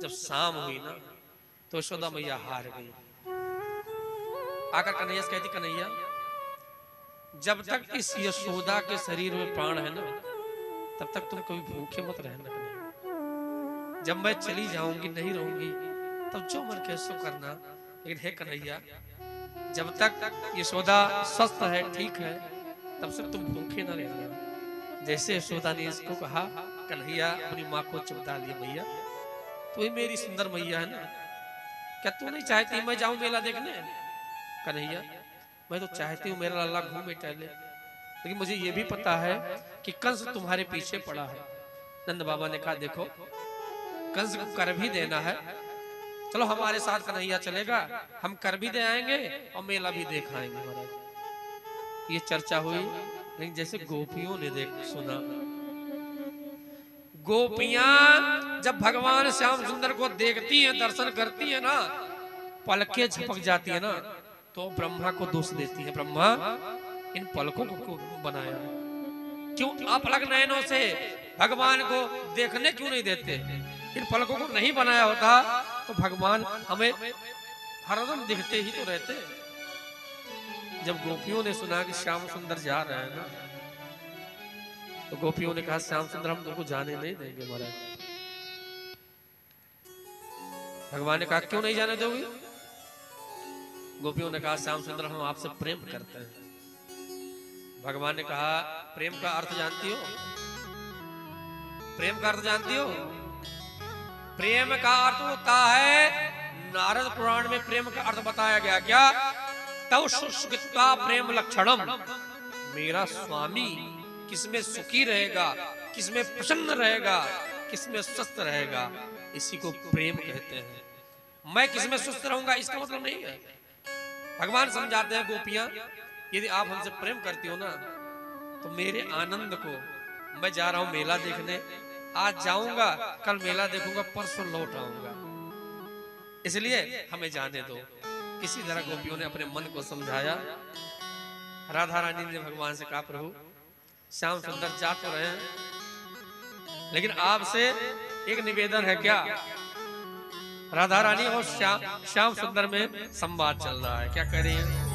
जब शाम हुई ना तो यशोदा मैया हार गई। आकर कन्हैया से कहती, कन्हैया जब तक इस यशोदा के शरीर में प्राण है ना तब तक तुम कभी भूखे मत रहना कन्हैया। जब मैं चली जाऊंगी नहीं रहूंगी तब जो मन कहे सो करना, लेकिन हे कन्हैया जब तक यशोदा स्वस्थ है ठीक है तब से तुम भूखे न रहना। जैसे यशोदा ने इसको कहा, कन्हैया अपनी माँ को चिपटा लिया, मैया तो ये मेरी सुंदर मैया है ना, क्या तू नहीं चाहती मैं जाऊं मेला देखने? कन्हैया मैं तो चाहती हूँ मेरा लल्ला घूमे टहले, लेकिन मुझे ये भी पता है कि कंस तुम्हारे पीछे पड़ा है। नंद बाबा ने कहा, देखो कंस को कर भी देना है, चलो हमारे साथ कन्हैया चलेगा, हम कर भी दे आएंगे और मेला भी देख आएंगे। महाराज ये चर्चा हुई, लेकिन जैसे गोपियों ने देख सुना, गोपियां जब भगवान श्याम सुंदर को देखती हैं, दर्शन करती हैं ना, पलकें झपक जाती है ना, तो ब्रह्मा को दोष देती है। ब्रह्मा इन पलकों को बनाया, क्यों अपलक नयनों से भगवान को देखने क्यों नहीं देते? इन पलकों को नहीं बनाया होता तो भगवान हमें हरदम दिखते ही तो रहते। जब गोपियों ने सुना कि श्याम सुंदर जा रहे हैं ना, तो गोपियों ने कहा, श्याम सुंदर हम तुमको जाने नहीं देंगे महाराज। भगवान ने कहा, क्यों नहीं जाने दोगे? गोपियों ने कहा, श्याम सुंदर हम आपसे प्रेम करते हैं। भगवान ने कहा, प्रेम का अर्थ जानती हो? प्रेम का अर्थ जानती हो? प्रेम का अर्थ होता है, नारद पुराण में प्रेम का अर्थ बताया गया, क्या? तव सुखित्वा प्रेम लक्षणम, मेरा स्वामी किसमें सुखी रहेगा, किसमें प्रसन्न रहेगा, किसमें स्वस्थ रहेगा, इसी को प्रेम कहते हैं। मैं किसमें स्वस्थ रहूंगा इसका मतलब नहीं है। भगवान समझाते हैं, गोपियां यदि आप हमसे प्रेम करती हो ना तो मेरे आनंद को, मैं जा रहा हूं मेला देखने, आज जाऊंगा कल मेला देखूंगा परसों लौट आऊंगा, इसलिए हमें जाने दो। इसी तरह गोपियों ने अपने मन को समझाया। राधा रानी ने भगवान से कहा, प्रभु श्याम सुंदर जा तो रहे हैं, लेकिन आपसे एक निवेदन है। क्या? राधा रानी और श्याम सुंदर में संवाद चल रहा है, क्या कह रही है?